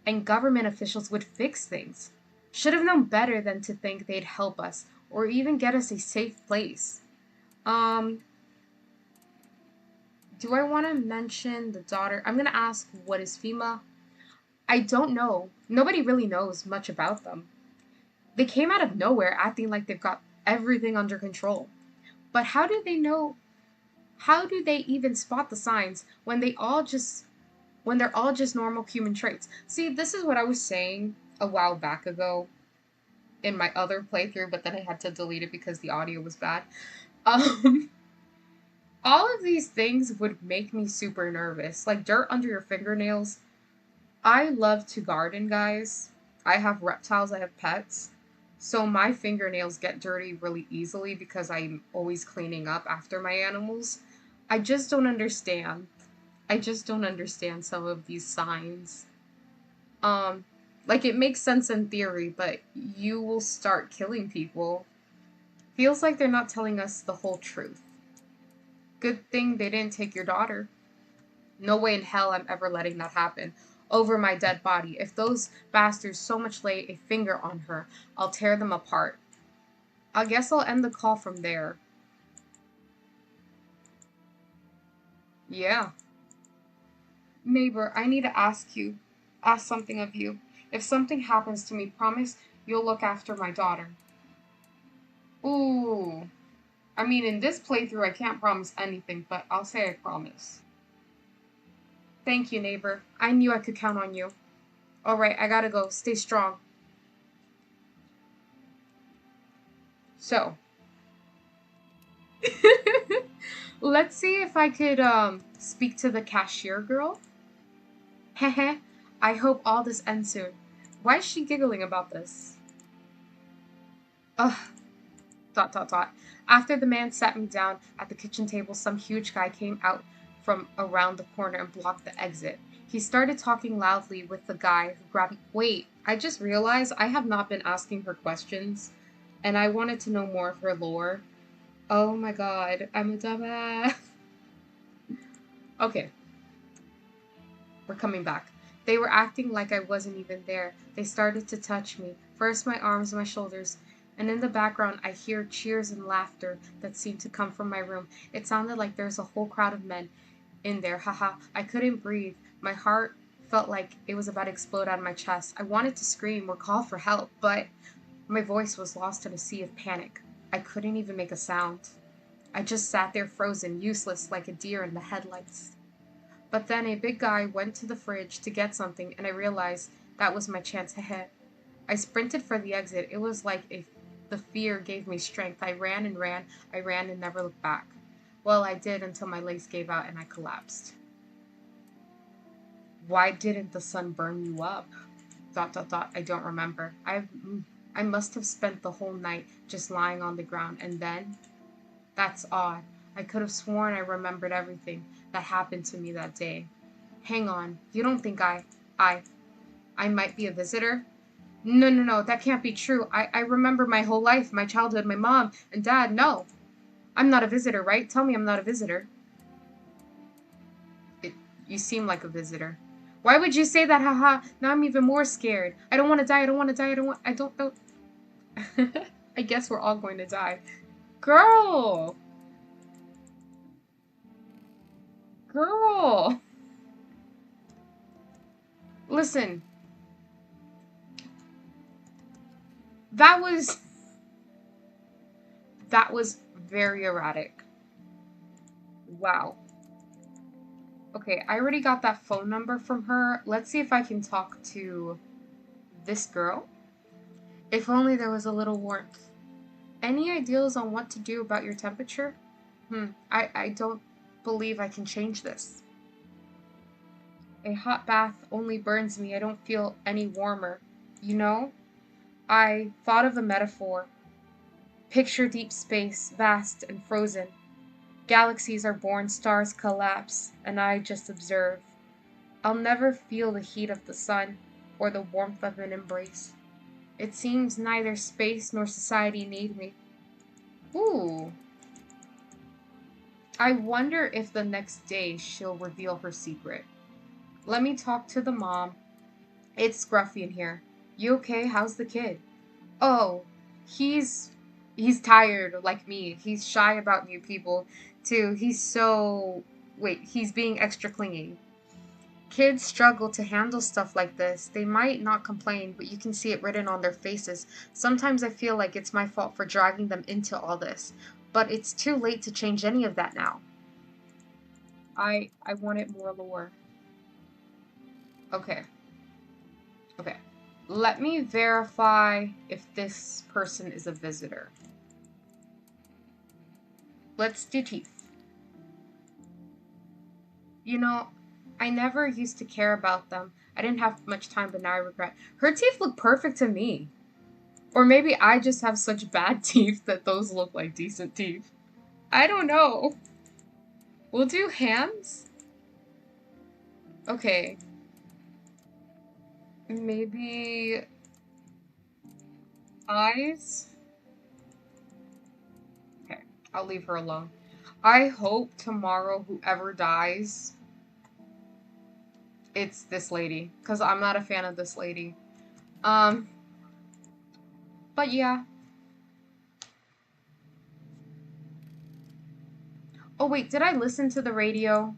[SPEAKER 1] and government officials would fix things. Should have known better than to think they'd help us or even get us a safe place. Do I want to mention the daughter? I'm going to ask, what is FEMA? I don't know. Nobody really knows much about them. They came out of nowhere acting like they've got everything under control. But how do they know? How do they even spot the signs when they're all just normal human traits? See, this is what I was saying a while back ago in my other playthrough, but then I had to delete it because the audio was bad. All of these things would make me super nervous. Like dirt under your fingernails. I love to garden, guys. I have reptiles, I have pets. So my fingernails get dirty really easily because I'm always cleaning up after my animals. I just don't understand. I just don't understand some of these signs. Like it makes sense in theory, but you will start killing people. Feels like they're not telling us the whole truth. Good thing they didn't take your daughter. No way in hell I'm ever letting that happen. Over my dead body. If those bastards so much lay a finger on her, I'll tear them apart. I guess I'll end the call from there. Yeah. Neighbor, I need to ask something of you. If something happens to me, promise you'll look after my daughter. Ooh. I mean, in this playthrough, I can't promise anything, but I'll say I promise. Thank you, neighbor. I knew I could count on you. Alright, I gotta go. Stay strong. So. Let's see if I could, speak to the cashier girl. Heh. I hope all this ends soon. Why is she giggling about this? Ugh. ... After the man sat me down at the kitchen table, some huge guy came out from around the corner and blocked the exit. He started talking loudly with the guy who grabbed me. Wait, I just realized I have not been asking her questions, and I wanted to know more of her lore. Oh my god, I'm a dumbass. Okay, we're coming back. They were acting like I wasn't even there. They started to touch me, first my arms, my shoulders, and in the background I hear cheers and laughter that seemed to come from my room. It sounded like there's a whole crowd of men in there, haha. I couldn't breathe. My heart felt like it was about to explode out of my chest. I wanted to scream or call for help, but my voice was lost in a sea of panic. I couldn't even make a sound. I just sat there frozen, useless like a deer in the headlights. But then a big guy went to the fridge to get something, and I realized that was my chance to hit. I sprinted for the exit. It was like the fear gave me strength. I ran and ran. I ran and never looked back. Well, I did until my legs gave out and I collapsed. Why didn't the sun burn you up? ... I don't remember. I must have spent the whole night just lying on the ground, and then... That's odd. I could have sworn I remembered everything that happened to me that day. Hang on. You don't think I might be a visitor? No, that can't be true. I remember my whole life, my childhood, my mom and dad. No. I'm not a visitor, right? Tell me I'm not a visitor. You seem like a visitor. Why would you say that? Haha. Now I'm even more scared. I don't want to die. I don't want to die. I don't know. I guess we're all going to die. Girl. Girl. Listen. That was very erratic. Wow. Okay, I already got that phone number from her. Let's see if I can talk to this girl. If only there was a little warmth. Any ideas on what to do about your temperature? I don't believe I can change this. A hot bath only burns me. I don't feel any warmer. You know? I thought of a metaphor. Picture deep space, vast and frozen. Galaxies are born, stars collapse, and I just observe. I'll never feel the heat of the sun or the warmth of an embrace. It seems neither space nor society need me. Ooh. I wonder if the next day she'll reveal her secret. Let me talk to the mom. It's scruffy in here. You okay? How's the kid? Oh, he's tired like me. He's shy about new people too. He's being extra clingy. Kids struggle to handle stuff like this. They might not complain, but you can see it written on their faces. Sometimes I feel like it's my fault for dragging them into all this, but it's too late to change any of that now. I wanted more lore. Okay. Okay. Let me verify if this person is a visitor. Let's do teeth. You know, I never used to care about them. I didn't have much time, but now I regret. Her teeth look perfect to me. Or maybe I just have such bad teeth that those look like decent teeth. I don't know. We'll do hands? Okay. Maybe eyes? Okay, I'll leave her alone. I hope tomorrow whoever dies, it's this lady. Because I'm not a fan of this lady. But yeah. Oh wait, did I listen to the radio?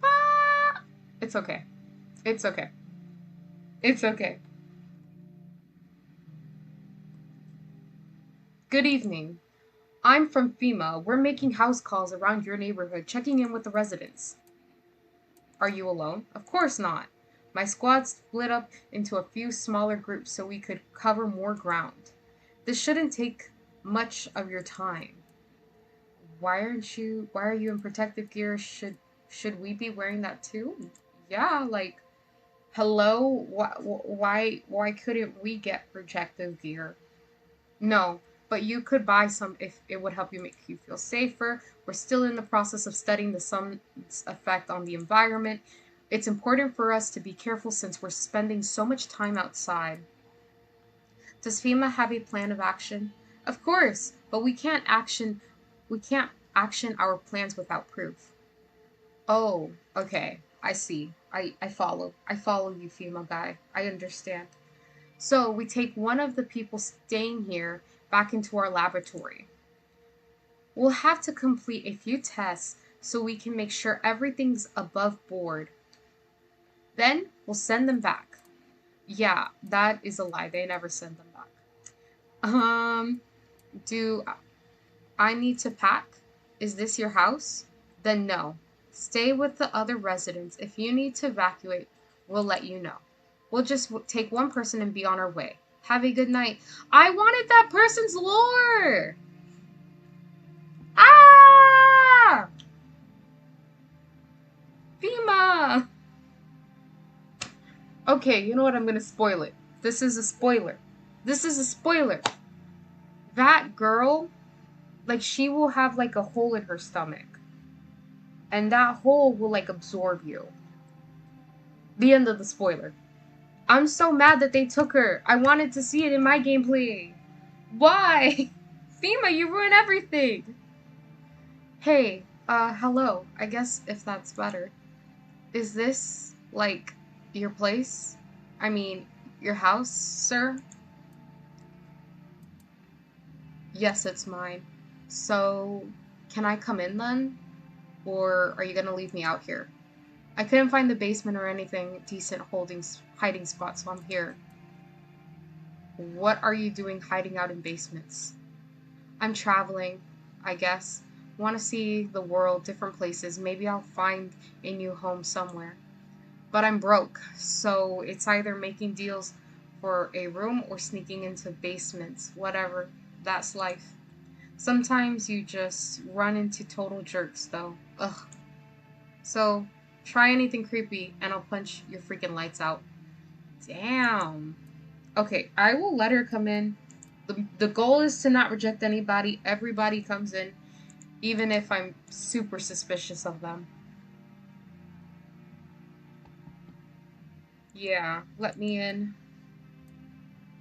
[SPEAKER 1] Ah! It's okay. It's okay. It's okay. Good evening. I'm from FEMA. We're making house calls around your neighborhood, checking in with the residents. Are you alone? Of course not. My squad split up into a few smaller groups so we could cover more ground. This shouldn't take much of your time. Why are you in protective gear? Should we be wearing that too? Yeah, like hello, why couldn't we get protective gear? No, but you could buy some if it would help you make you feel safer. We're still in the process of studying the sun's effect on the environment. It's important for us to be careful since we're spending so much time outside. Does FEMA have a plan of action? Of course, but we can't action our plans without proof. Oh, okay. I see. I follow. I follow you, FEMA guy. I understand. So we take one of the people staying here back into our laboratory. We'll have to complete a few tests so we can make sure everything's above board. Then we'll send them back. Yeah, that is a lie. They never send them back. Um, do I need to pack? Is this your house? Then no. Stay with the other residents. If you need to evacuate, we'll let you know. We'll just take one person and be on our way. Have a good night. I wanted that person's lore! Ah! FEMA! Okay, you know what? I'm gonna spoil it. This is a spoiler. This is a spoiler. That girl, like, she will have, like, a hole in her stomach. And that hole will, like, absorb you. The end of the spoiler. I'm so mad that they took her. I wanted to see it in my gameplay. Why? FEMA, you ruin everything. Hey, hello. I guess if that's better. Is this, like, your place? I mean, your house, sir? Yes, it's mine. So, can I come in then? Or are you gonna leave me out here? I couldn't find the basement or anything decent hiding spot, so I'm here. What are you doing hiding out in basements? I'm traveling, I guess. Want to see the world, different places. Maybe I'll find a new home somewhere. But I'm broke, so it's either making deals for a room or sneaking into basements. Whatever. That's life. Sometimes you just run into total jerks, though. Ugh. So, try anything creepy, and I'll punch your freaking lights out. Damn. Okay, I will let her come in. The goal is to not reject anybody. Everybody comes in, even if I'm super suspicious of them. Yeah, let me in.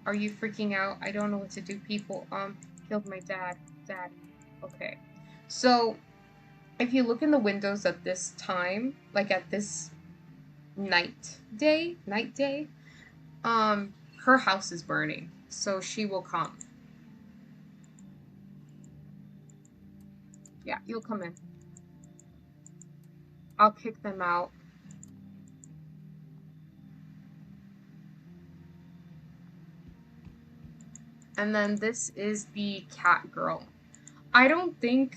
[SPEAKER 1] Are you freaking out? I don't know what to do. People, killed my daddy. Okay. So, if you look in the windows at this time, like at this night day, her house is burning. So she will come. Yeah, you'll come in. I'll kick them out. And then this is the cat girl. I don't think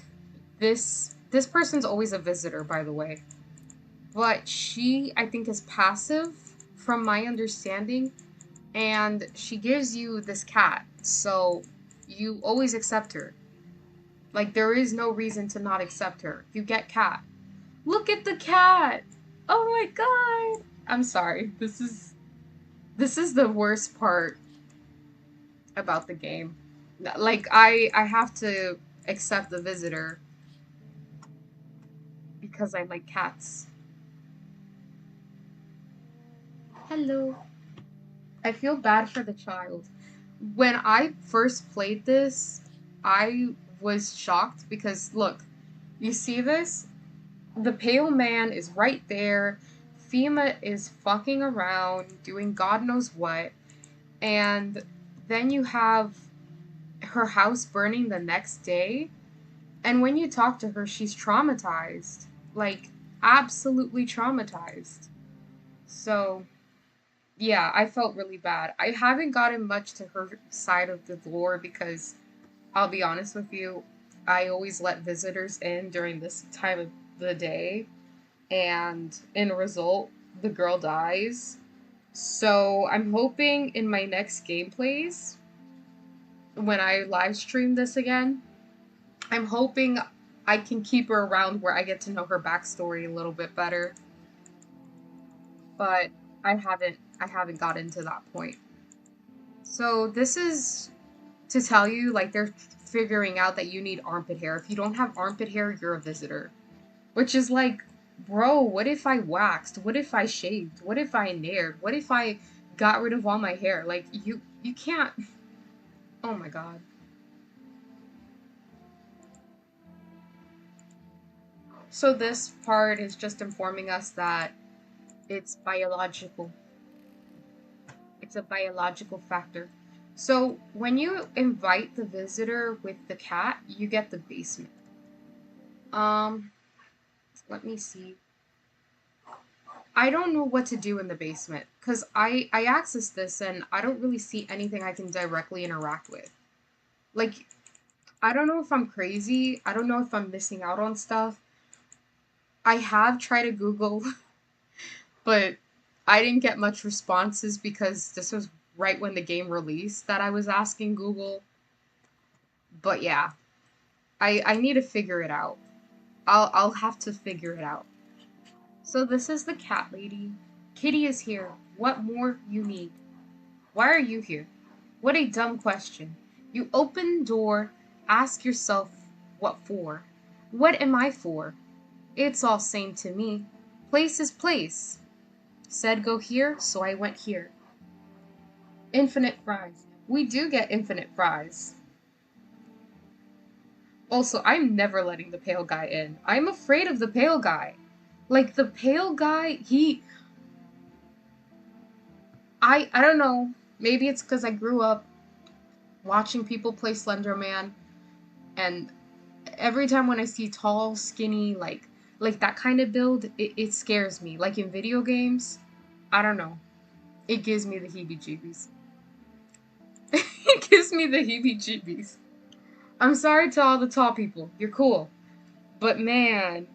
[SPEAKER 1] this person's always a visitor, by the way. But she, I think, is passive from my understanding, and she gives you this cat, so you always accept her. Like, there is no reason to not accept her. You get cat. Look at the cat! Oh my god! I'm sorry. This is the worst part about the game. Like, I have to accept the visitor because I like cats. Hello. I feel bad for the child. When I first played this, I was shocked because look, you see this? The pale man is right there. FEMA is fucking around, doing God knows what. And then you have her house burning the next day. And when you talk to her, she's traumatized. Like, absolutely traumatized. So, yeah, I felt really bad. I haven't gotten much to her side of the lore because I'll be honest with you, I always let visitors in during this time of the day, and in result, the girl dies. So I'm hoping in my next gameplays, when I live stream this again, I'm hoping I can keep her around where I get to know her backstory a little bit better. But I haven't gotten to that point. So this is to tell you, like, they're figuring out that you need armpit hair. If you don't have armpit hair, you're a visitor. Which is like, bro, what if I waxed? What if I shaved? What if I nared? What if I got rid of all my hair? Like, you can't. Oh my god. So this part is just informing us that it's biological. It's a biological factor. So when you invite the visitor with the cat, you get the basement. Um, Let me see. I don't know what to do in the basement because I access this and I don't really see anything I can directly interact with. Like, I don't know if I'm crazy. I don't know if I'm missing out on stuff. I have tried to Google, but I didn't get much responses because this was right when the game released that I was asking Google. But yeah, I need to figure it out. I'll have to figure it out. So this is the cat lady. Kitty is here. What more you need? Why are you here? What a dumb question. You open door, ask yourself what for? What am I for? It's all same to me. Place is place. Said go here, so I went here. Infinite fries. We do get infinite fries. Also, I'm never letting the pale guy in. I'm afraid of the pale guy. Like, the pale guy, I don't know. Maybe it's because I grew up watching people play Slender Man, and every time when I see tall, skinny, like that kind of build, it scares me. Like in video games, I don't know. It gives me the heebie-jeebies. It gives me the heebie-jeebies. I'm sorry to all the tall people. You're cool. But man.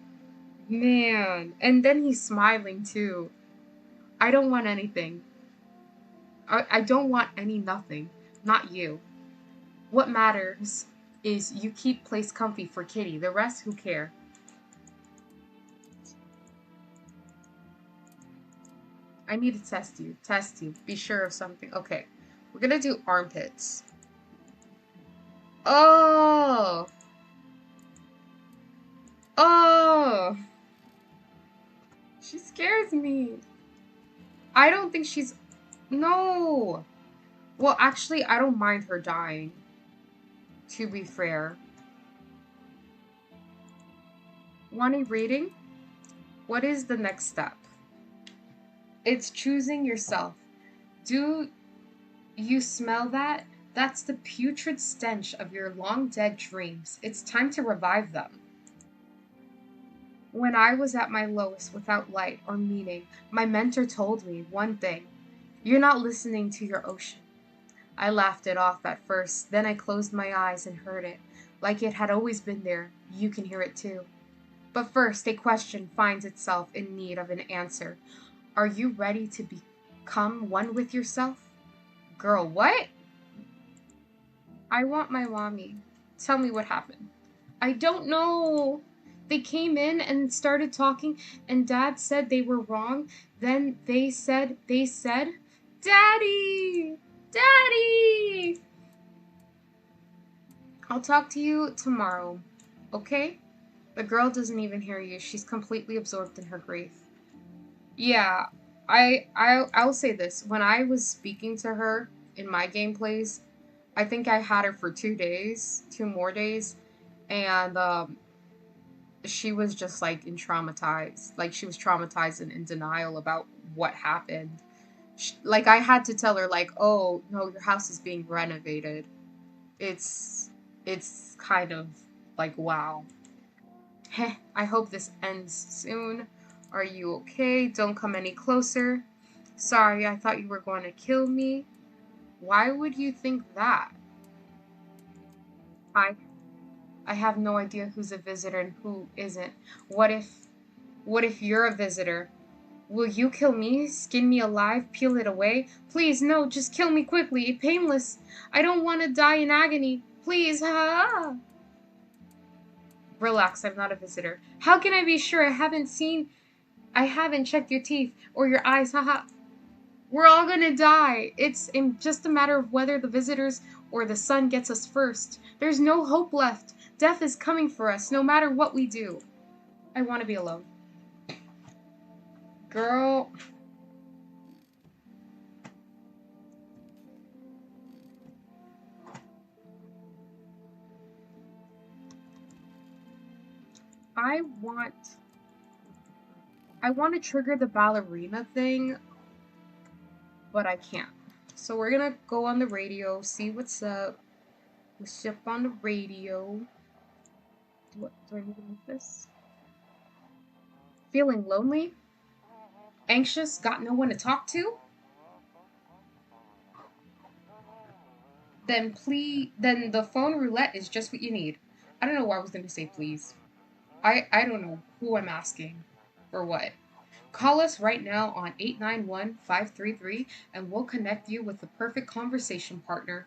[SPEAKER 1] And then he's smiling too. I don't want anything. I don't want any nothing. Not you. What matters is you keep place comfy for Kitty. The rest, who care? I need to test you. Test you. Be sure of something. Okay. We're gonna do armpits. Oh! Oh! She scares me. I don't think she's... No! Well, actually, I don't mind her dying. To be fair. Want a reading? What is the next step? It's choosing yourself. Do you smell that? That's the putrid stench of your long dead dreams. It's time to revive them. When I was at my lowest without light or meaning, my mentor told me one thing: you're not listening to your ocean. I laughed it off at first, then I closed my eyes and heard it, like it had always been there. You can hear it too. But first, a question finds itself in need of an answer. Are you ready to become one with yourself? Girl, what? I want my mommy. Tell me what happened. I don't know. They came in and started talking, and Dad said they were wrong. Then they said, Daddy! Daddy! I'll talk to you tomorrow, okay? The girl doesn't even hear you. She's completely absorbed in her grief. Yeah, I'll say this. When I was speaking to her in my gameplays, I think I had her for 2 days, 2 more days, and she was just like in traumatized, like she was traumatized and in denial about what happened. Like I had to tell her like, oh no, your house is being renovated. It's it's kind of like wow. Heh, I hope this ends soon. Are you okay? Don't come any closer. Sorry, I thought you were going to kill me. Why would you think that? Hi. I have no idea who's a visitor and who isn't. What if what if you're a visitor? Will you kill me, skin me alive, peel it away? Please, no, just kill me quickly, painless. I don't want to die in agony. Please, ha! Relax, I'm not a visitor. How can I be sure I haven't checked your teeth or your eyes, haha. We're all gonna die. It's just a matter of whether the visitors or the sun gets us first. There's no hope left. Death is coming for us, no matter what we do. I want to be alone. Girl. I want I want to trigger the ballerina thing, but I can't. So we're gonna go on the radio, see what's up. What's up on the radio? Do I need to move this? Feeling lonely? Anxious? Got no one to talk to? Then the phone roulette is just what you need. I don't know why I was gonna say please. I don't know who I'm asking or what. Call us right now on 891-533 and we'll connect you with the perfect conversation partner.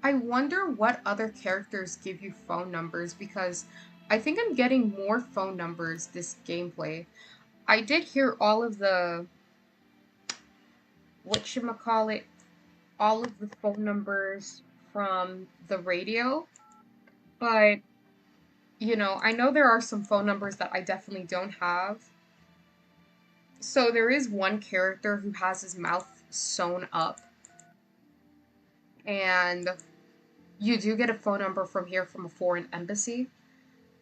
[SPEAKER 1] I wonder what other characters give you phone numbers because I think I'm getting more phone numbers this gameplay. I did hear all of the whatchamacallit, all of the phone numbers from the radio, but I know there are some phone numbers that I definitely don't have. So there is one character who has his mouth sewn up, and you do get a phone number from here from a foreign embassy.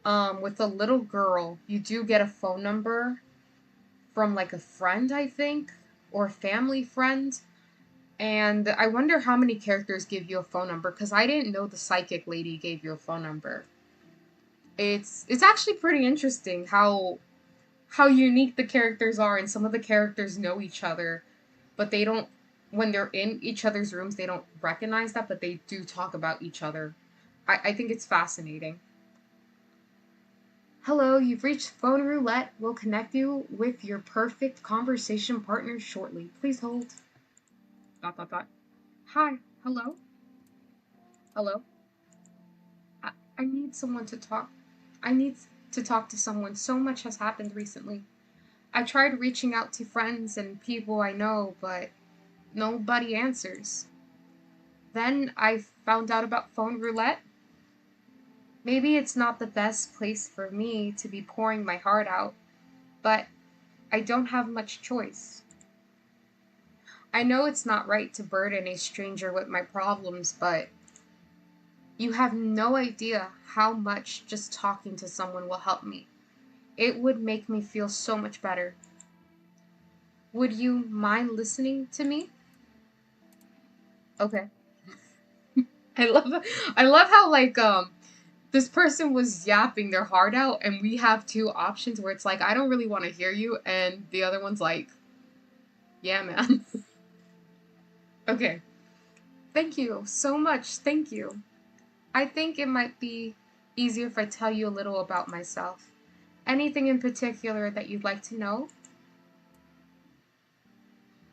[SPEAKER 1] With a little girl, you do get a phone number from like a friend, I think, or a family friend. And I wonder how many characters give you a phone number because I didn't know the psychic lady gave you a phone number. It's actually pretty interesting how unique the characters are, and some of the characters know each other, but they don't. When they're in each other's rooms, they don't recognize that, but they do talk about each other. I think it's fascinating. Hello, you've reached Phone Roulette. We'll connect you with your perfect conversation partner shortly. Please hold. Dot dot dot. Hi. Hello. Hello. I need someone to talk. I need to talk to someone. So much has happened recently. I tried reaching out to friends and people I know, but nobody answers. Then I found out about Phone Roulette. Maybe it's not the best place for me to be pouring my heart out, but I don't have much choice. I know it's not right to burden a stranger with my problems, but you have no idea how much just talking to someone will help me. It would make me feel so much better. Would you mind listening to me? Okay. I love I love how this person was yapping their heart out and we have two options where it's like I don't really want to hear you and the other one's like, yeah, man. Okay. Thank you so much. Thank you. I think it might be easier if I tell you a little about myself. Anything in particular that you'd like to know?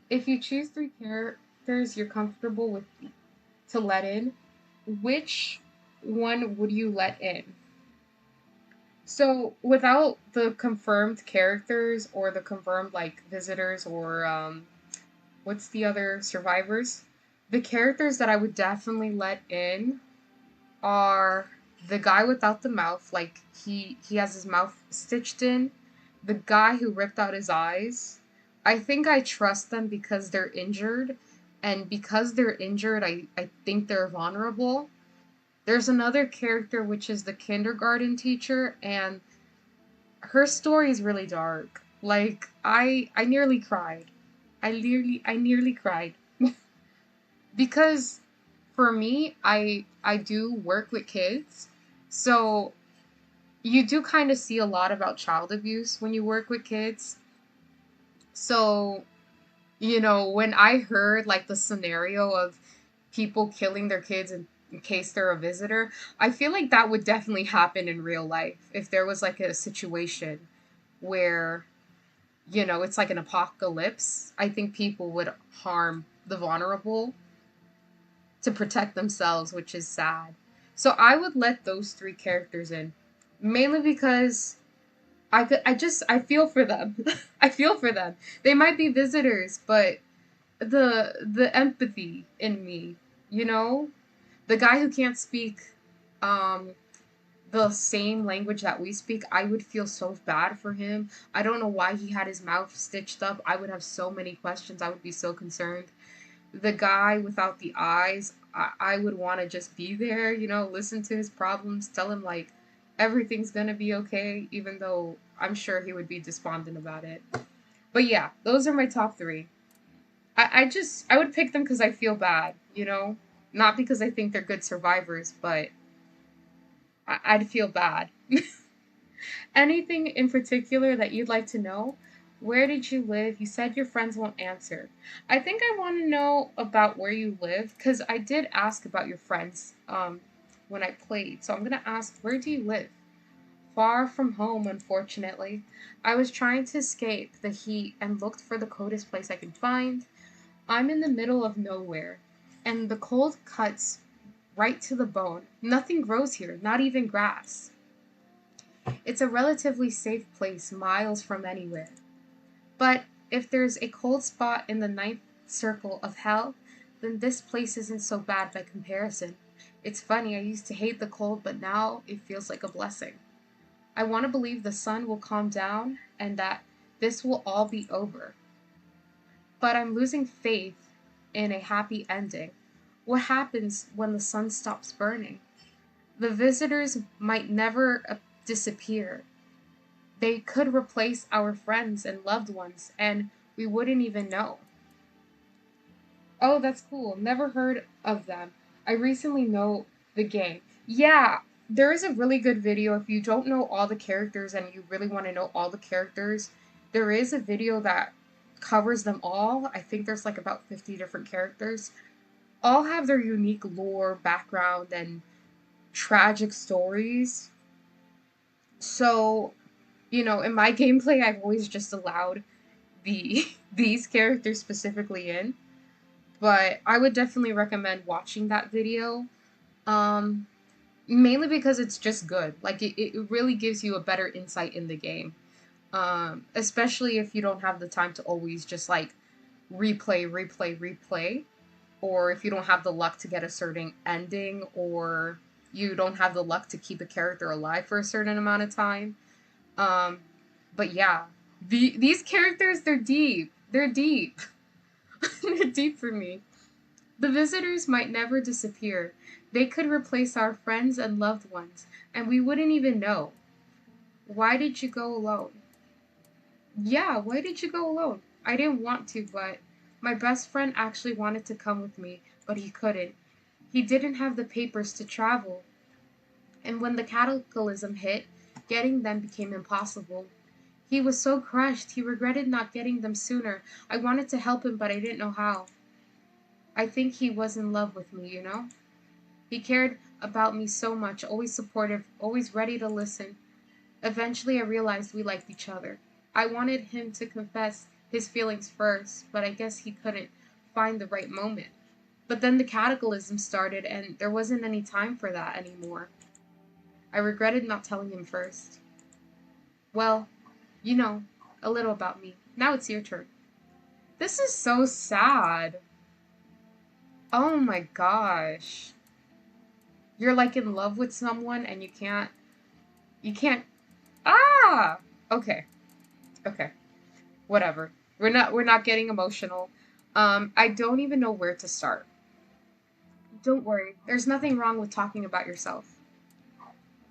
[SPEAKER 1] If you choose three characters you're comfortable with to let in, which one would you let in? So, without the confirmed characters or the confirmed like visitors or what's the other survivors? The characters that I would definitely let in are the guy without the mouth, like he has his mouth stitched in, the guy who ripped out his eyes. I think I trust them because they're injured, and because they're injured, I think they're vulnerable. There's another character which is the kindergarten teacher, and her story is really dark. Like I nearly cried. I nearly cried because for me, I do work with kids. So you do kind of see a lot about child abuse when you work with kids. So, you know, when I heard like the scenario of people killing their kids in case they're a visitor, I feel like that would definitely happen in real life if there was like a situation where, you know, it's like an apocalypse. I think people would harm the vulnerable to protect themselves, which is sad. So I would let those three characters in, mainly because I feel for them. I feel for them. They might be visitors, but the empathy in me, you know, the guy who can't speak um the same language that we speak, I would feel so bad for him. I don't know why he had his mouth stitched up. I would have so many questions. I would be so concerned. The guy without the eyes, I would want to just be there, you know, listen to his problems, tell him like everything's gonna be okay, even though I'm sure he would be despondent about it. But yeah, those are my top three. I would pick them because I feel bad, you know, not because I think they're good survivors, but I'd feel bad. Anything in particular that you'd like to know? Where did you live? You said your friends won't answer. I think I want to know about where you live because I did ask about your friends when I played. So I'm going to ask, where do you live? Far from home, unfortunately. I was trying to escape the heat and looked for the coldest place I could find. I'm in the middle of nowhere, and the cold cuts right to the bone. Nothing grows here, not even grass. It's a relatively safe place, miles from anywhere. But if there's a cold spot in the ninth circle of hell, then this place isn't so bad by comparison. It's funny, I used to hate the cold, but now it feels like a blessing. I want to believe the sun will calm down and that this will all be over. But I'm losing faith in a happy ending. What happens when the sun stops burning? The visitors might never disappear. They could replace our friends and loved ones, and we wouldn't even know. Oh, that's cool. Never heard of them. I recently know the game. Yeah, there is a really good video. If you don't know all the characters and you really want to know all the characters, there is a video that covers them all. I think there's like about 50 different characters. All have their unique lore, background, and tragic stories. So, you know, in my gameplay, I've always just allowed these characters specifically in, but I would definitely recommend watching that video. Um, Mainly because it's just good. Like it really gives you a better insight in the game. Especially if you don't have the time to always just like replay, or if you don't have the luck to get a certain ending, or you don't have the luck to keep a character alive for a certain amount of time. Um, but yeah, these characters, they're deep. They're deep. They're deep for me. The visitors might never disappear. They could replace our friends and loved ones, and we wouldn't even know. Why did you go alone? Yeah, why did you go alone? I didn't want to, but my best friend actually wanted to come with me, but he couldn't. He didn't have the papers to travel, and when the cataclysm hit, getting them became impossible. He was so crushed, he regretted not getting them sooner. I wanted to help him, but I didn't know how. I think he was in love with me, you know? He cared about me so much, always supportive, always ready to listen. Eventually, I realized we liked each other. I wanted him to confess his feelings first, but I guess he couldn't find the right moment. But then the cataclysm started, and there wasn't any time for that anymore. I regretted not telling him first. Well, you know, a little about me. Now it's your turn. This is so sad. Oh my gosh. You're like in love with someone and you can't. Ah! Okay. Okay. Whatever. We're not getting emotional. I don't even know where to start. Don't worry. There's nothing wrong with talking about yourself.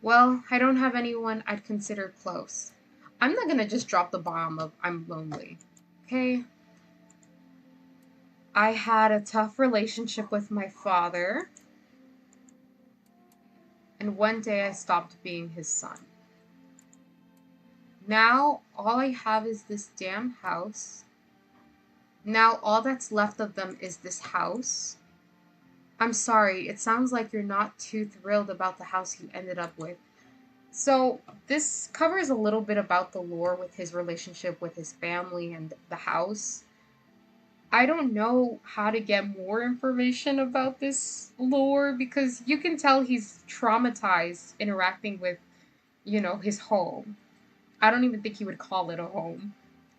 [SPEAKER 1] Well, I don't have anyone I'd consider close. I'm not gonna just drop the bomb of I'm lonely. Okay. I had a tough relationship with my father, and one day I stopped being his son. Now all I have is this damn house Now all that's left of them is this house. I'm sorry, it sounds like you're not too thrilled about the house you ended up with. So, this covers a little bit about the lore with his relationship with his family and the house. I don't know how to get more information about this lore because you can tell he's traumatized interacting with, his home. I don't even think he would call it a home.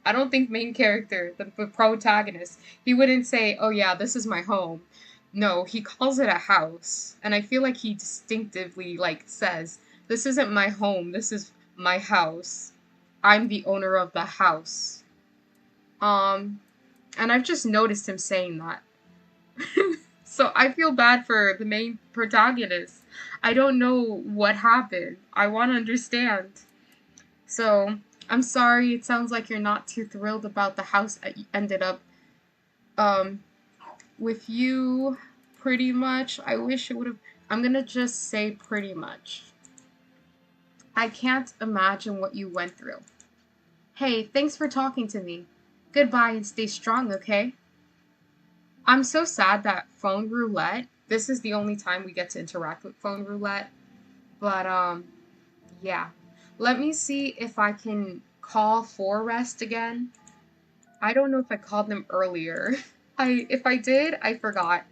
[SPEAKER 1] I don't think main character, the protagonist, he wouldn't say, "Oh yeah, this is my home." No, he calls it a house, and I feel like he distinctively like says, "This isn't my home. This is my house. I'm the owner of the house." Um, and I've just noticed him saying that. So I feel bad for the main protagonist. I don't know what happened. I want to understand. So I'm sorry. It sounds like you're not too thrilled about the house that ended up um with you. Pretty much. I wish it would have. I'm gonna just say pretty much. I can't imagine what you went through. Hey, thanks for talking to me. Goodbye and stay strong, okay? I'm so sad that phone roulette. This is the only time we get to interact with phone roulette. But yeah. Let me see if I can call Forrest again. I don't know if I called them earlier. If I did, I forgot.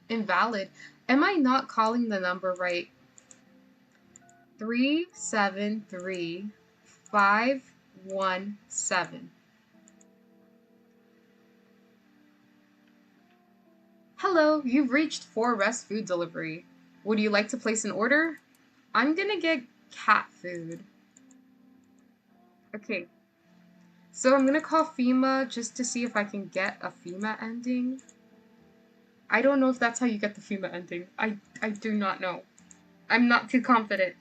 [SPEAKER 1] Invalid. Am I not calling the number right? 373517. Hello, you've reached Forrest Food Delivery. Would you like to place an order? I'm gonna get cat food. Okay, so I'm gonna call FEMA just to see if I can get a FEMA ending. I don't know if that's how you get the FEMA ending. I do not know. I'm not too confident.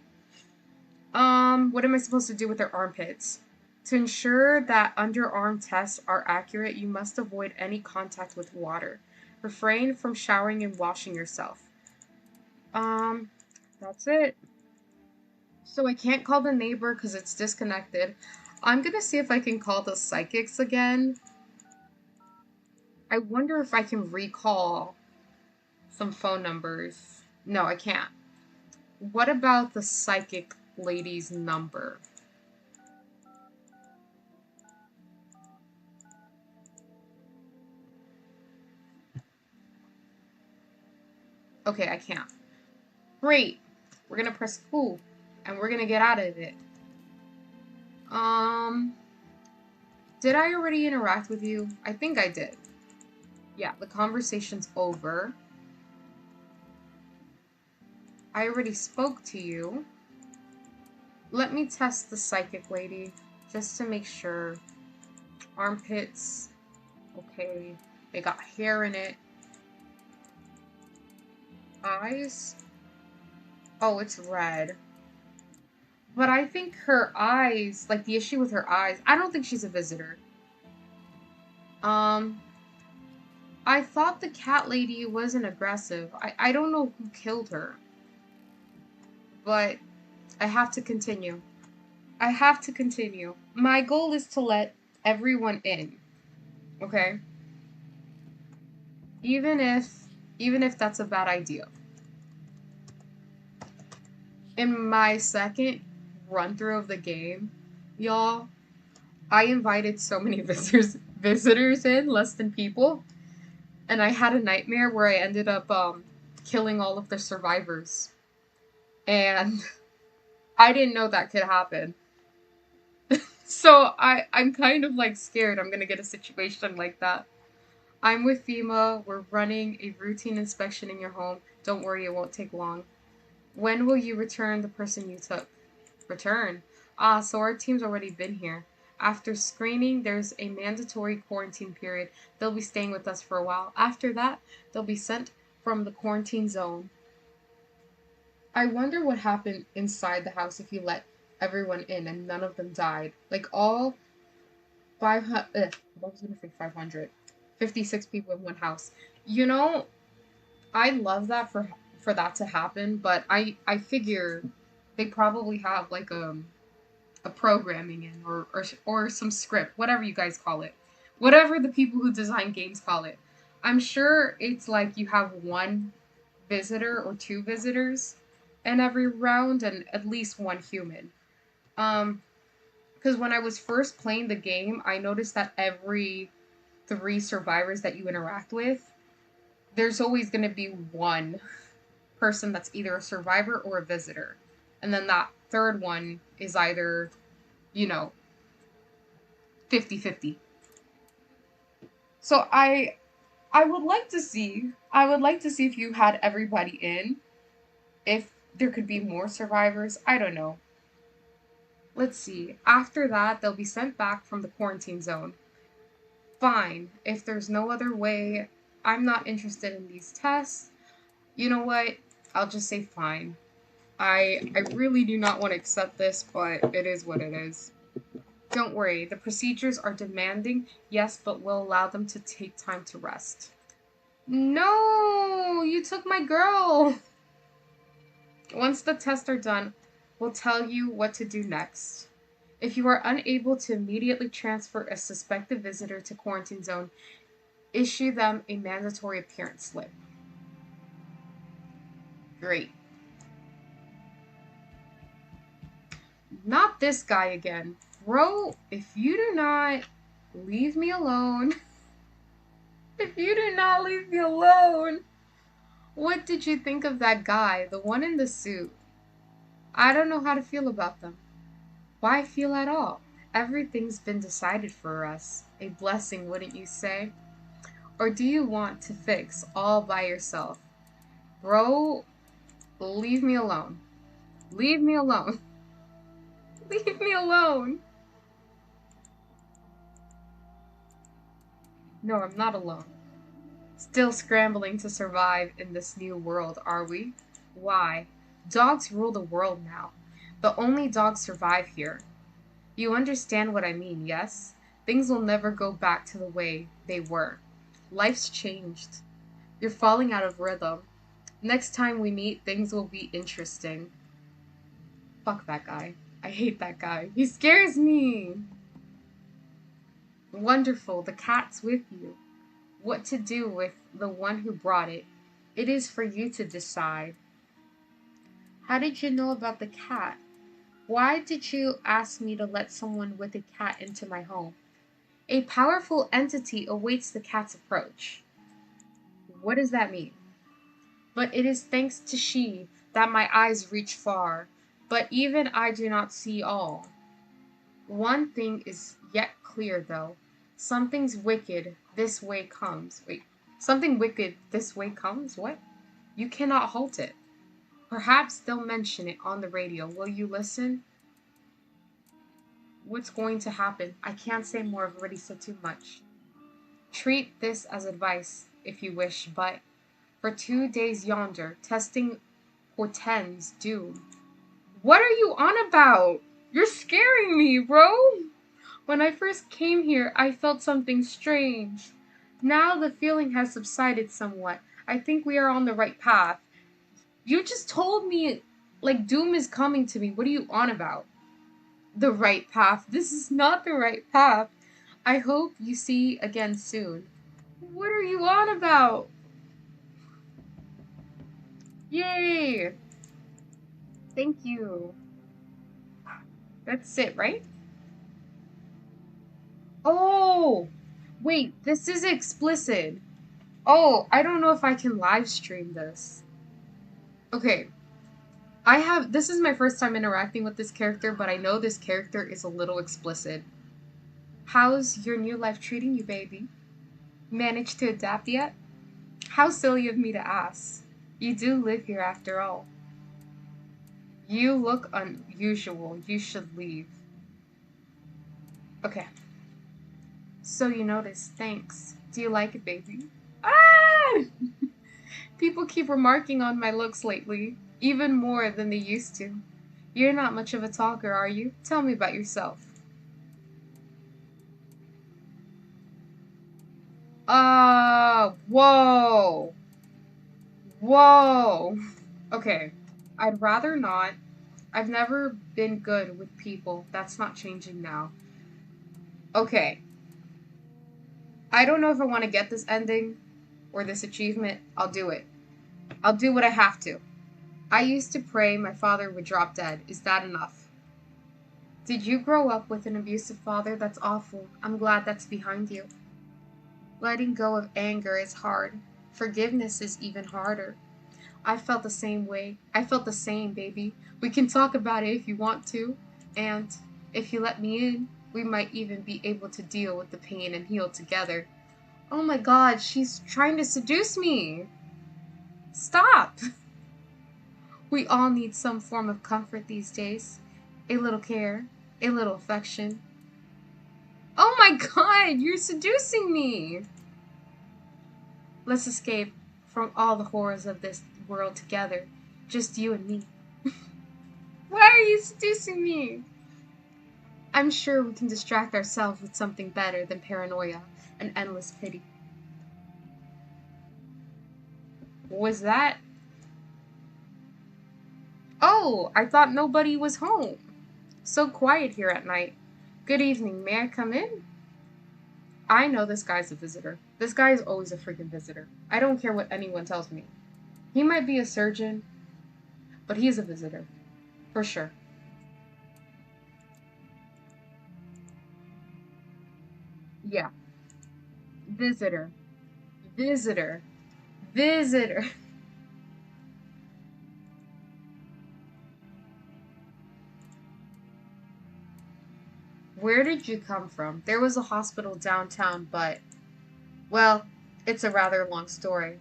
[SPEAKER 1] What am I supposed to do with their armpits? To ensure that underarm tests are accurate, you must avoid any contact with water. Refrain from showering and washing yourself. Um, that's it. So I can't call the neighbor because it's disconnected. I'm gonna see if I can call the psychics again. I wonder if I can recall some phone numbers. No, I can't. What about the psychic lady's number? Okay, I can't. Great. We're gonna press cool, and we're gonna get out of it. Um, did I already interact with you? I think I did. Yeah, the conversation's over. I already spoke to you. Let me test the psychic lady, just to make sure. Armpits. Okay. They got hair in it. Eyes. Oh, it's red. But I think her eyes, like the issue with her eyes, I don't think she's a visitor. Um, I thought the cat lady wasn't aggressive. I don't know who killed her. But I have to continue. I have to continue. My goal is to let everyone in. Okay? Even if that's a bad idea. In my second run through of the game, y'all, I invited so many visitors in, less than people, and I had a nightmare where I ended up killing all of the survivors. And I didn't know that could happen. So I'm kind of like scared I'm gonna get a situation like that. I'm with FEMA. We're running a routine inspection in your home. Don't worry, it won't take long. When will you return the person you took? Return? Ah, so our team's already been here. After screening, there's a mandatory quarantine period. They'll be staying with us for a while. After that, they'll be sent from the quarantine zone. I wonder what happened inside the house if you let everyone in and none of them died. Like all 500, I was gonna say 500, 56 people in one house. You know, I love that for that to happen, but I figure they probably have like a programming in, or some script, whatever you guys call it, whatever the people who design games call it. I'm sure it's like you have one visitor or two visitors in every round and at least one human. Um, because when I was first playing the game, I noticed that every three survivors that you interact with, there's always going to be one person that's either a survivor or a visitor. And then that third one is either, you know, 50-50. So I would like to see if you had everybody in, if there could be more survivors. I don't know. Let's see. After that, they'll be sent back from the quarantine zone. Fine. If there's no other way, I'm not interested in these tests. You know what? I'll just say fine. I really do not want to accept this, but it is what it is. Don't worry, the procedures are demanding, yes, but we'll allow them to take time to rest. No, you took my girl. Once the tests are done, we'll tell you what to do next. If you are unable to immediately transfer a suspected visitor to quarantine zone, issue them a mandatory appearance slip. Great. Not this guy again. Bro, if you do not leave me alone, if you do not leave me alone, what did you think of that guy, the one in the suit? I don't know how to feel about them. Why feel at all? Everything's been decided for us. A blessing, wouldn't you say? Or do you want to fix all by yourself? Bro, leave me alone. Leave me alone. Leave me alone. No, I'm not alone. Still scrambling to survive in this new world, are we? Why? Dogs rule the world now. The only dogs survive here. You understand what I mean, yes? Things will never go back to the way they were. Life's changed. You're falling out of rhythm. Next time we meet, things will be interesting. Fuck that guy. I hate that guy. He scares me. Wonderful, the cat's with you. What to do with the one who brought it? It is for you to decide. How did you know about the cat? Why did you ask me to let someone with a cat into my home? A powerful entity awaits the cat's approach. What does that mean? But it is thanks to she that my eyes reach far, but even I do not see all. One thing is yet clear, though. Something's wicked this way comes. Wait, something wicked this way comes? What? You cannot halt it. Perhaps they'll mention it on the radio. Will you listen? What's going to happen? I can't say more. I've already said too much. Treat this as advice, if you wish, but for 2 days yonder, testing portends doom. What are you on about? You're scaring me, bro. When I first came here, I felt something strange. Now the feeling has subsided somewhat. I think we are on the right path. You just told me, like, doom is coming to me. What are you on about? The right path. This is not the right path. I hope you see again soon. What are you on about? Yay! Thank you. That's it, right? Oh! Wait, this is explicit. Oh, I don't know if I can live stream this. Okay. This is my first time interacting with this character, but I know this character is a little explicit. How's your new life treating you, baby? Managed to adapt yet? How silly of me to ask. You do live here after all. You look unusual. You should leave. Okay. So you noticed. Thanks. Do you like it, baby? Ah! People keep remarking on my looks lately, even more than they used to. You're not much of a talker, are you? Tell me about yourself. Whoa. Whoa. Okay. I'd rather not. I've never been good with people. That's not changing now. Okay. I don't know if I want to get this ending or this achievement. I'll do it. I'll do what I have to. I used to pray my father would drop dead. Is that enough? Did you grow up with an abusive father? That's awful. I'm glad that's behind you. Letting go of anger is hard. Forgiveness is even harder. I felt the same way. I felt the same, baby. We can talk about it if you want to. And if you let me in, we might even be able to deal with the pain and heal together. Oh my god, she's trying to seduce me. Stop. We all need some form of comfort these days. A little care, a little affection. Oh my god, you're seducing me. Let's escape from all the horrors of this world together. Just you and me. Why are you seducing me? I'm sure we can distract ourselves with something better than paranoia and endless pity. What was that? Oh, I thought nobody was home. So quiet here at night. Good evening, may I come in? I know this guy's a visitor. This guy is always a freaking visitor. I don't care what anyone tells me. He might be a surgeon, but he's a visitor. For sure. Yeah. Visitor. Visitor. Visitor. Where did you come from? There was a hospital downtown, but, well, it's a rather long story.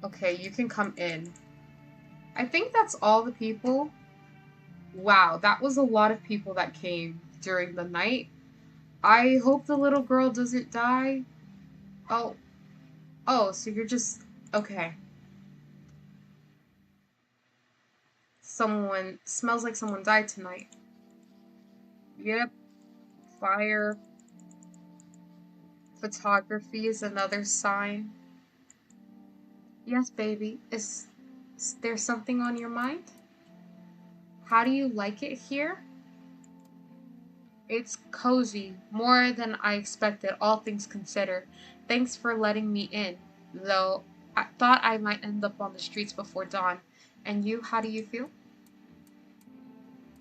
[SPEAKER 1] Okay, you can come in. I think that's all the people. Wow, that was a lot of people that came during the night. I hope the little girl doesn't die. Oh, oh, so you're just, okay. Someone, smells like someone died tonight. Yep, fire. Photography is another sign. Yes, baby. Is there something on your mind? How do you like it here? It's cozy, more than I expected, all things considered. Thanks for letting me in, though I thought I might end up on the streets before dawn. And you, how do you feel?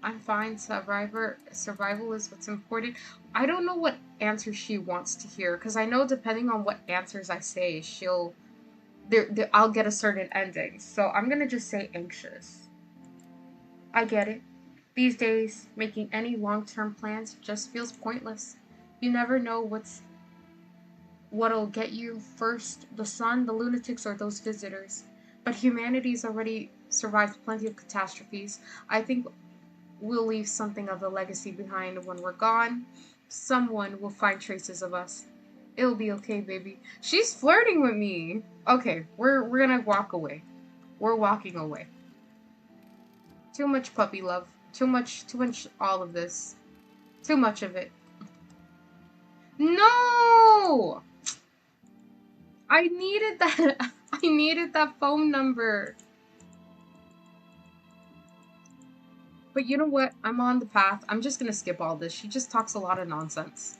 [SPEAKER 1] I'm fine. Survival is what's important. I don't know what answer she wants to hear, because I know depending on what answers I say, I'll get a certain ending. So I'm gonna just say anxious. I get it. These days, making any long-term plans just feels pointless. You never know what'll get you first, the sun, the lunatics, or those visitors. But humanity's already survived plenty of catastrophes. I think we'll leave something of a legacy behind when we're gone. Someone will find traces of us. It'll be okay, baby. She's flirting with me. Okay, we're gonna walk away. We're walking away. Too much puppy love. Too much all of this. Too much of it. No! I needed that. I needed that phone number. But you know what? I'm on the path. I'm just gonna skip all this. She just talks a lot of nonsense.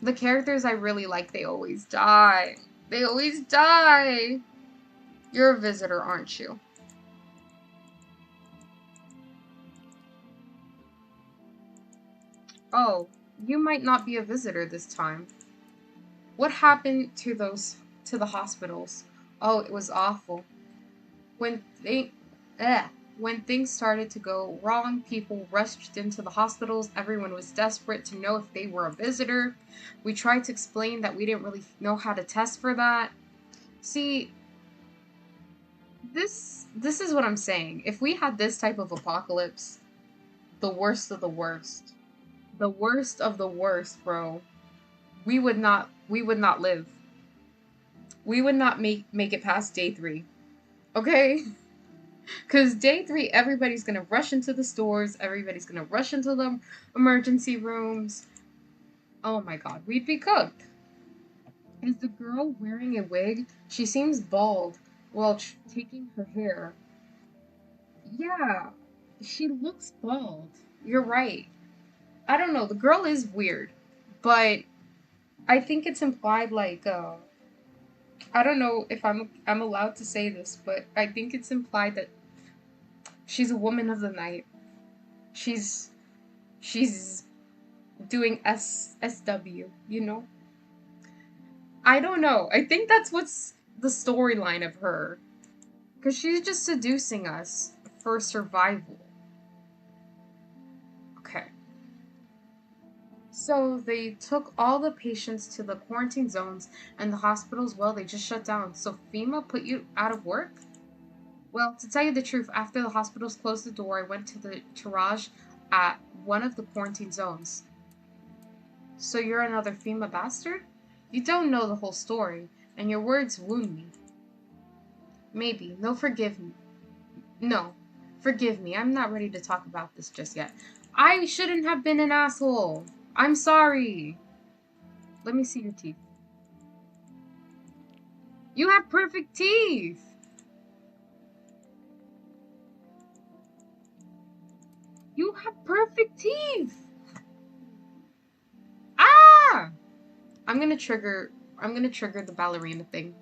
[SPEAKER 1] The characters I really like, they always die. They always die. You're a visitor, aren't you? Oh, you might not be a visitor this time. What happened to the hospitals? Oh, it was awful. When they when things started to go wrong, people rushed into the hospitals. Everyone was desperate to know if they were a visitor. We tried to explain that we didn't really know how to test for that. See, this is what I'm saying. If we had this type of apocalypse, the worst of the worst, the worst of the worst, bro, we would not live. We would not make it past day 3. Okay? Cuz day 3 everybody's going to rush into the stores, everybody's going to rush into the emergency rooms. Oh my god, we'd be cooked. Is the girl wearing a wig? She seems bald. Well, taking her hair. Yeah, she looks bald. You're right. I don't know. The girl is weird, but I think it's implied like I don't know if I'm allowed to say this, but I think it's implied that she's a woman of the night. She's she's doing SW, you know? I don't know. I think that's what's the storyline of her. Cuz she's just seducing us for survival. Okay. So they took all the patients to the quarantine zones and the hospitals, well, they just shut down. So FEMA put you out of work? Well, to tell you the truth, after the hospitals closed the door, I went to the triage at one of the quarantine zones. So you're another FEMA bastard? You don't know the whole story, and your words wound me. Maybe. No, forgive me. No. Forgive me. I'm not ready to talk about this just yet. I shouldn't have been an asshole. I'm sorry. Let me see your teeth. You have perfect teeth. You have perfect teeth. Ah! I'm gonna trigger the ballerina thing.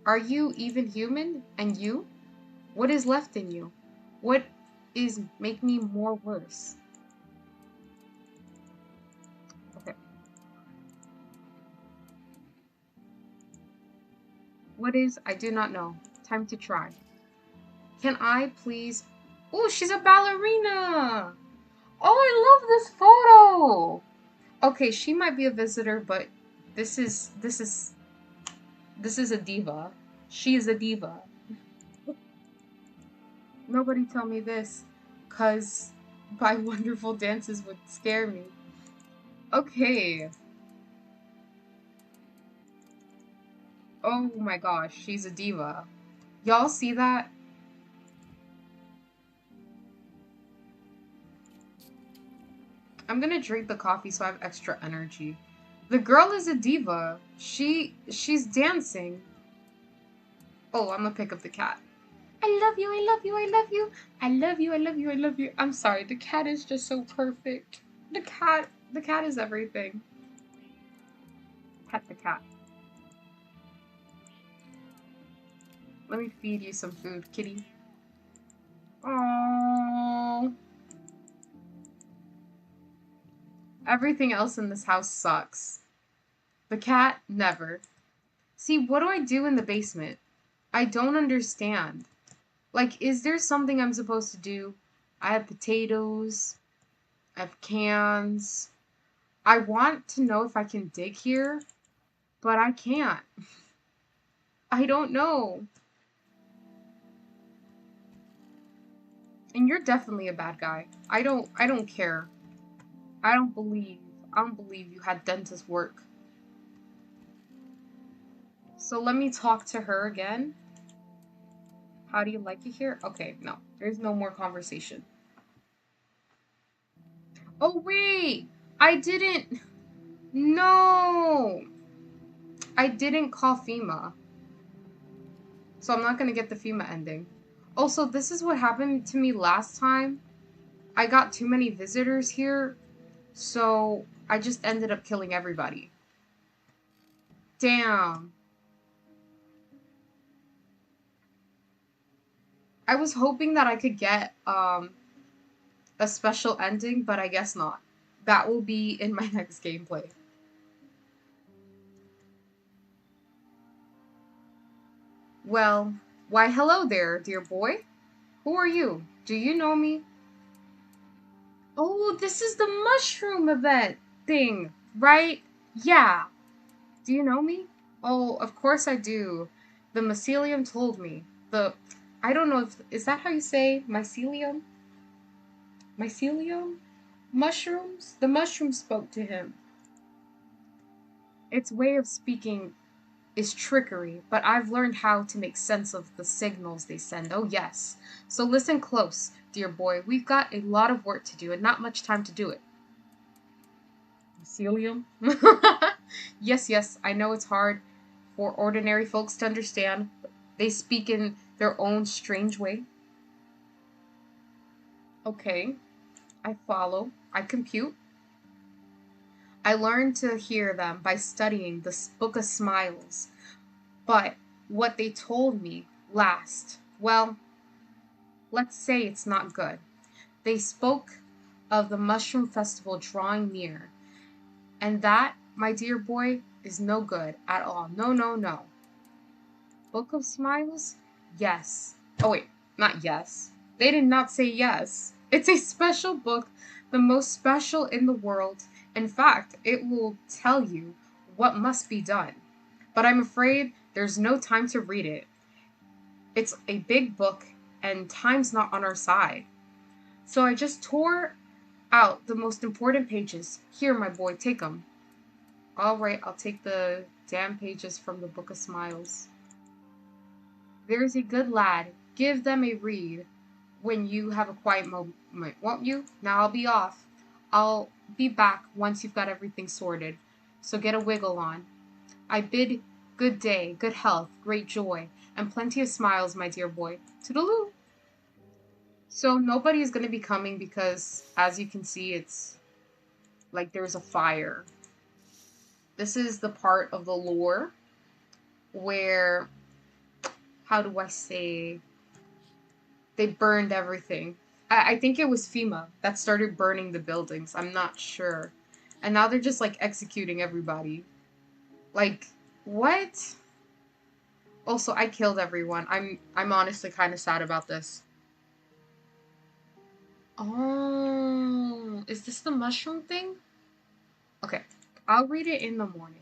[SPEAKER 1] Are you even human? And you? What is left in you? What is make me more worse? Okay. What is I do not know. Time to try. Can I please? Oh, she's a ballerina. Oh, I love this photo. Okay, she might be a visitor, but this is this is this is a diva. She is a diva. Nobody tell me this, cause my wonderful dances would scare me. Okay. Oh my gosh, she's a diva. Y'all see that? I'm gonna drink the coffee so I have extra energy. The girl is a diva. She's dancing. Oh, I'm gonna pick up the cat. I love you, I love you, I love you. I love you, I love you, I love you. I'm sorry, the cat is just so perfect. The cat is everything. Pet the cat. Let me feed you some food, kitty. Oh. Everything else in this house sucks. The cat, never. See, what do I do in the basement? I don't understand. Like, is there something I'm supposed to do? I have potatoes. I have cans. I want to know if I can dig here, but I can't. I don't know. And you're definitely a bad guy. I don't care. I don't believe you had dentist work. So let me talk to her again. How do you like it here? Okay, no. There's no more conversation. Oh wait! I didn't. No! I didn't call FEMA. So I'm not gonna get the FEMA ending. Also, this is what happened to me last time. I got too many visitors here, so I just ended up killing everybody. Damn. I was hoping that I could get a special ending, but I guess not. That will be in my next gameplay. Well, why hello there, dear boy. Who are you? Do you know me? Oh, this is the mushroom event thing, right? Yeah. Do you know me? Oh, of course I do. The mycelium told me. I don't know if, is that how you say mycelium? Mycelium? Mushrooms? The mushroom spoke to him. Its way of speaking is trickery, but I've learned how to make sense of the signals they send. Oh, yes. So listen close, dear boy. We've got a lot of work to do and not much time to do it. Mycelium? Yes, yes, I know it's hard for ordinary folks to understand, They speak in their own strange way. Okay, I follow. I compute. I learned to hear them by studying the Book of Smiles. But what they told me last, well, let's say it's not good. They spoke of the Mushroom Festival drawing near, and that, my dear boy, is no good at all. No, no, no. Book of Smiles? Yes. Oh, wait, not yes. They did not say yes. It's a special book, the most special in the world. In fact, it will tell you what must be done. But I'm afraid there's no time to read it. It's a big book, and time's not on our side. So I just tore out the most important pages. Here, my boy, take them. All right, I'll take the damn pages from the Book of Smiles. There's a good lad. Give them a read when you have a quiet moment, won't you? Now I'll be off. I'll be back once you've got everything sorted. So get a wiggle on. I bid good day, good health, great joy, and plenty of smiles, my dear boy. Toodaloo! So nobody is going to be coming because, as you can see, it's like there's a fire. This is the part of the lore where, how do I say, they burned everything. I think it was FEMA that started burning the buildings. I'm not sure. And now they're just like executing everybody. Like, what? Also, I killed everyone. I'm honestly kind of sad about this. Oh, is this the mushroom thing? Okay, I'll read it in the morning.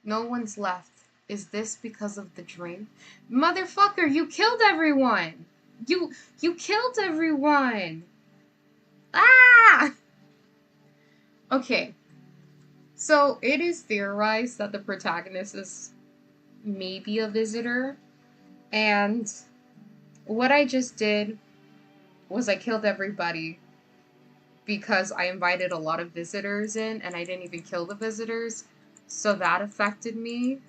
[SPEAKER 1] No one's left. Is this because of the dream? Motherfucker, you killed everyone! You killed everyone! Ah! Okay. So it is theorized that the protagonist is maybe a visitor, and what I just did was I killed everybody because I invited a lot of visitors in and I didn't even kill the visitors. So that affected me,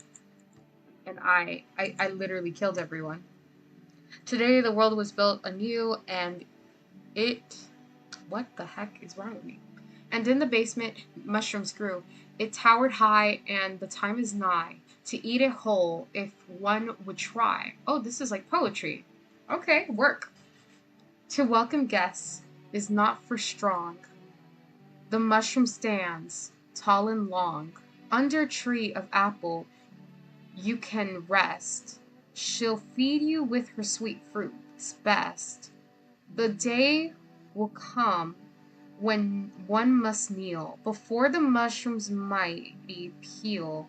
[SPEAKER 1] and I literally killed everyone. Today the world was built anew, and it... What the heck is wrong with me? And in the basement, mushrooms grew. It towered high, and the time is nigh to eat it whole if one would try. Oh, this is like poetry. Okay, work. To welcome guests is not for strong. The mushroom stands, tall and long. Under a tree of apple you can rest. She'll feed you with her sweet fruits best. The day will come when one must kneel before the mushroom's mighty peel.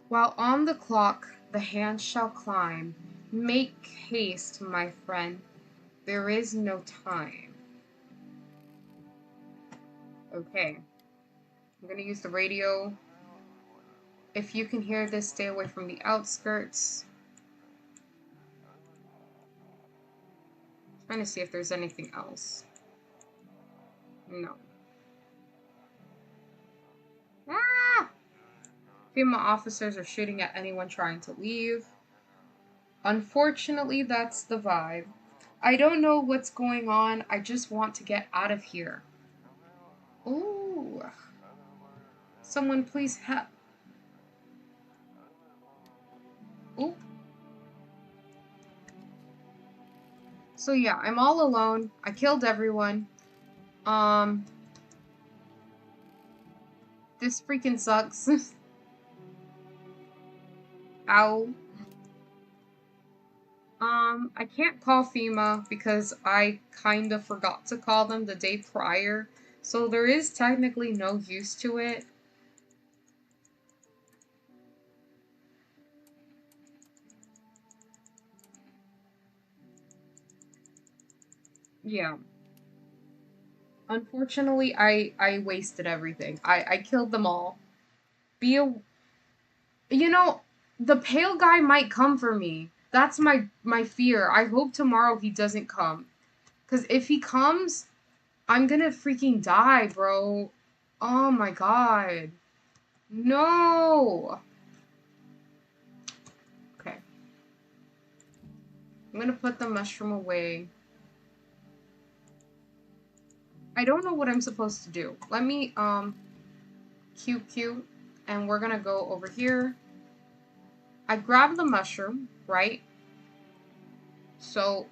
[SPEAKER 1] While on the clock the hand shall climb, make haste, my friend, there is no time. Okay, I'm gonna use the radio. If you can hear this, stay away from the outskirts. Trying to see if there's anything else. No. Ah! FEMA officers are shooting at anyone trying to leave. Unfortunately, that's the vibe. I don't know what's going on. I just want to get out of here. Ooh. Someone please help. Ooh. So yeah, I'm all alone. I killed everyone. This freaking sucks. Ow. I can't call FEMA because I kind of forgot to call them the day prior. So there is technically no use to it. Yeah. Unfortunately, I wasted everything. I killed them all. Be a... You know, the pale guy might come for me. That's my fear. I hope tomorrow he doesn't come. Because if he comes, I'm gonna freaking die, bro. Oh my god. No! Okay. I'm gonna put the mushroom away. I don't know what I'm supposed to do. Let me, QQ, and we're gonna go over here. I grabbed the mushroom, right? So,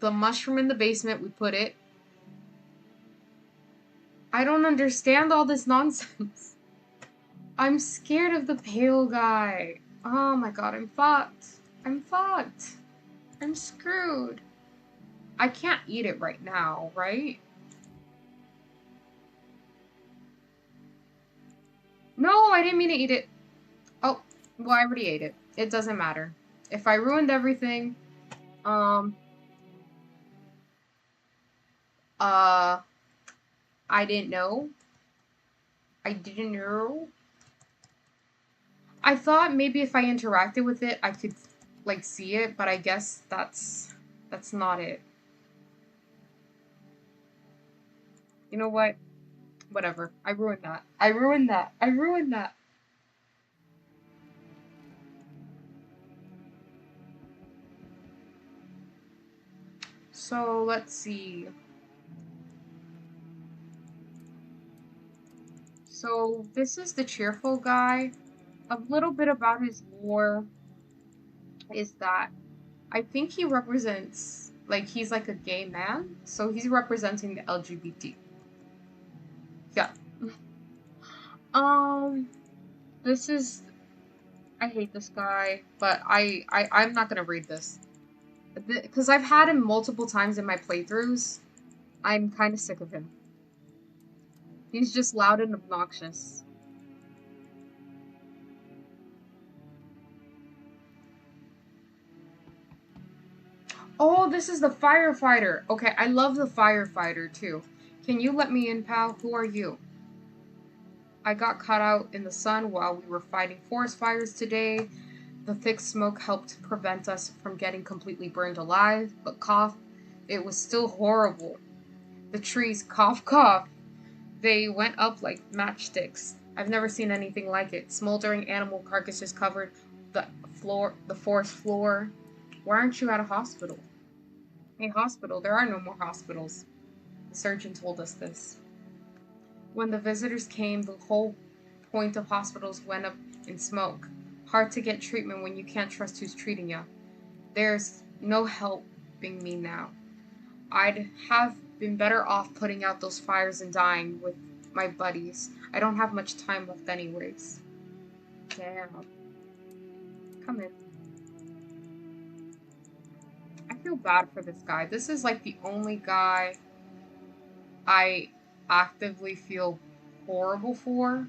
[SPEAKER 1] the mushroom in the basement, we put it. I don't understand all this nonsense. I'm scared of the pale guy. Oh my god, I'm fucked. I'm fucked. I'm screwed. I can't eat it right now, right? No, I didn't mean to eat it. Oh, well, I already ate it. It doesn't matter. If I ruined everything, um, uh, I didn't know. I didn't know. I thought maybe if I interacted with it, I could, like, see it, but I guess that's not it. You know what? Whatever. I ruined that. I ruined that. I ruined that. So, let's see. So, this is the cheerful guy. A little bit about his lore is that I think he represents, like, he's like a gay man, so he's representing the LGBT. Yeah. Um, this is, I hate this guy, but I'm not gonna read this. Because I've had him multiple times in my playthroughs. I'm kind of sick of him. He's just loud and obnoxious. Oh, this is the firefighter. Okay, I love the firefighter too. Can you let me in, pal? Who are you? I got caught out in the sun while we were fighting forest fires today. The thick smoke helped prevent us from getting completely burned alive, but cough, it was still horrible. The trees, cough, cough, they went up like matchsticks. I've never seen anything like it. Smoldering animal carcasses covered the forest floor. Why aren't you at a hospital? A hospital? There are no more hospitals. The surgeon told us this. When the visitors came, the whole point of hospitals went up in smoke. Hard to get treatment when you can't trust who's treating you. There's no helping me now. I'd have been better off putting out those fires and dying with my buddies. I don't have much time left anyways. Damn. Come in. I feel bad for this guy. This is like the only guy I actively feel horrible for.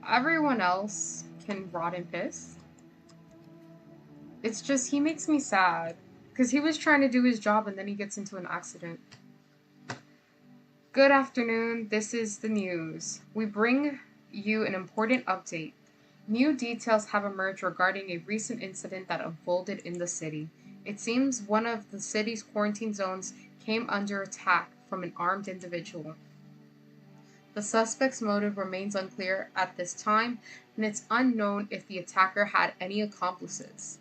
[SPEAKER 1] Everyone else can rot in piss. It's just, he makes me sad. Because he was trying to do his job and then he gets into an accident. Good afternoon, this is the news. We bring you an important update. New details have emerged regarding a recent incident that unfolded in the city. It seems one of the city's quarantine zones came under attack from an armed individual. The suspect's motive remains unclear at this time, and it's unknown if the attacker had any accomplices.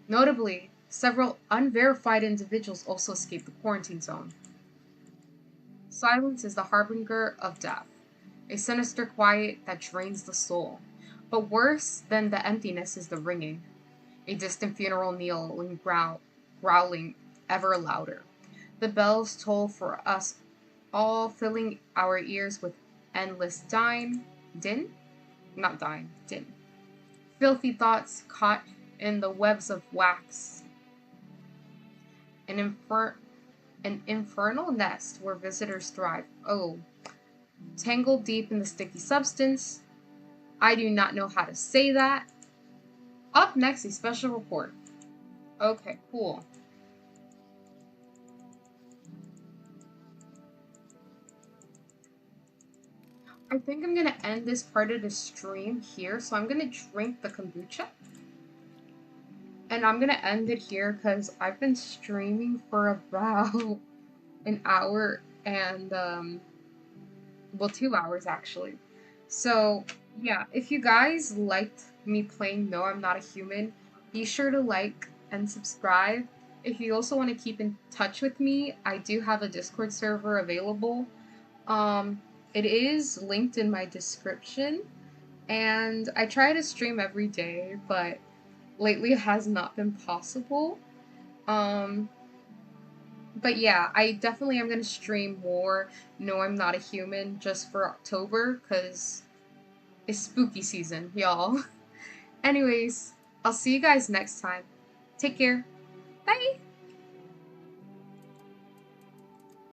[SPEAKER 1] Notably, several unverified individuals also escaped the quarantine zone. Silence is the harbinger of death, a sinister quiet that drains the soul. But worse than the emptiness is the ringing, a distant funeral knell and growling ever louder. The bells toll for us all, filling our ears with endless din? Not dine, din. Filthy thoughts caught in the webs of wax. An infernal nest where visitors thrive. Oh, tangled deep in the sticky substance. I do not know how to say that. Up next, a special report. Okay, cool. I think I'm gonna end this part of the stream here, so I'm gonna drink the kombucha. And I'm gonna end it here because I've been streaming for about an hour and, well, 2 hours actually. So, yeah, if you guys liked me playing No, I'm Not a Human, be sure to like and subscribe. If you also want to keep in touch with me, I do have a Discord server available. Um, it is linked in my description, and I try to stream every day, but lately it has not been possible. Um, but yeah, I definitely am gonna stream more No, I'm Not a Human just for October, because it's spooky season, y'all. Anyways, I'll see you guys next time. Take care. Bye!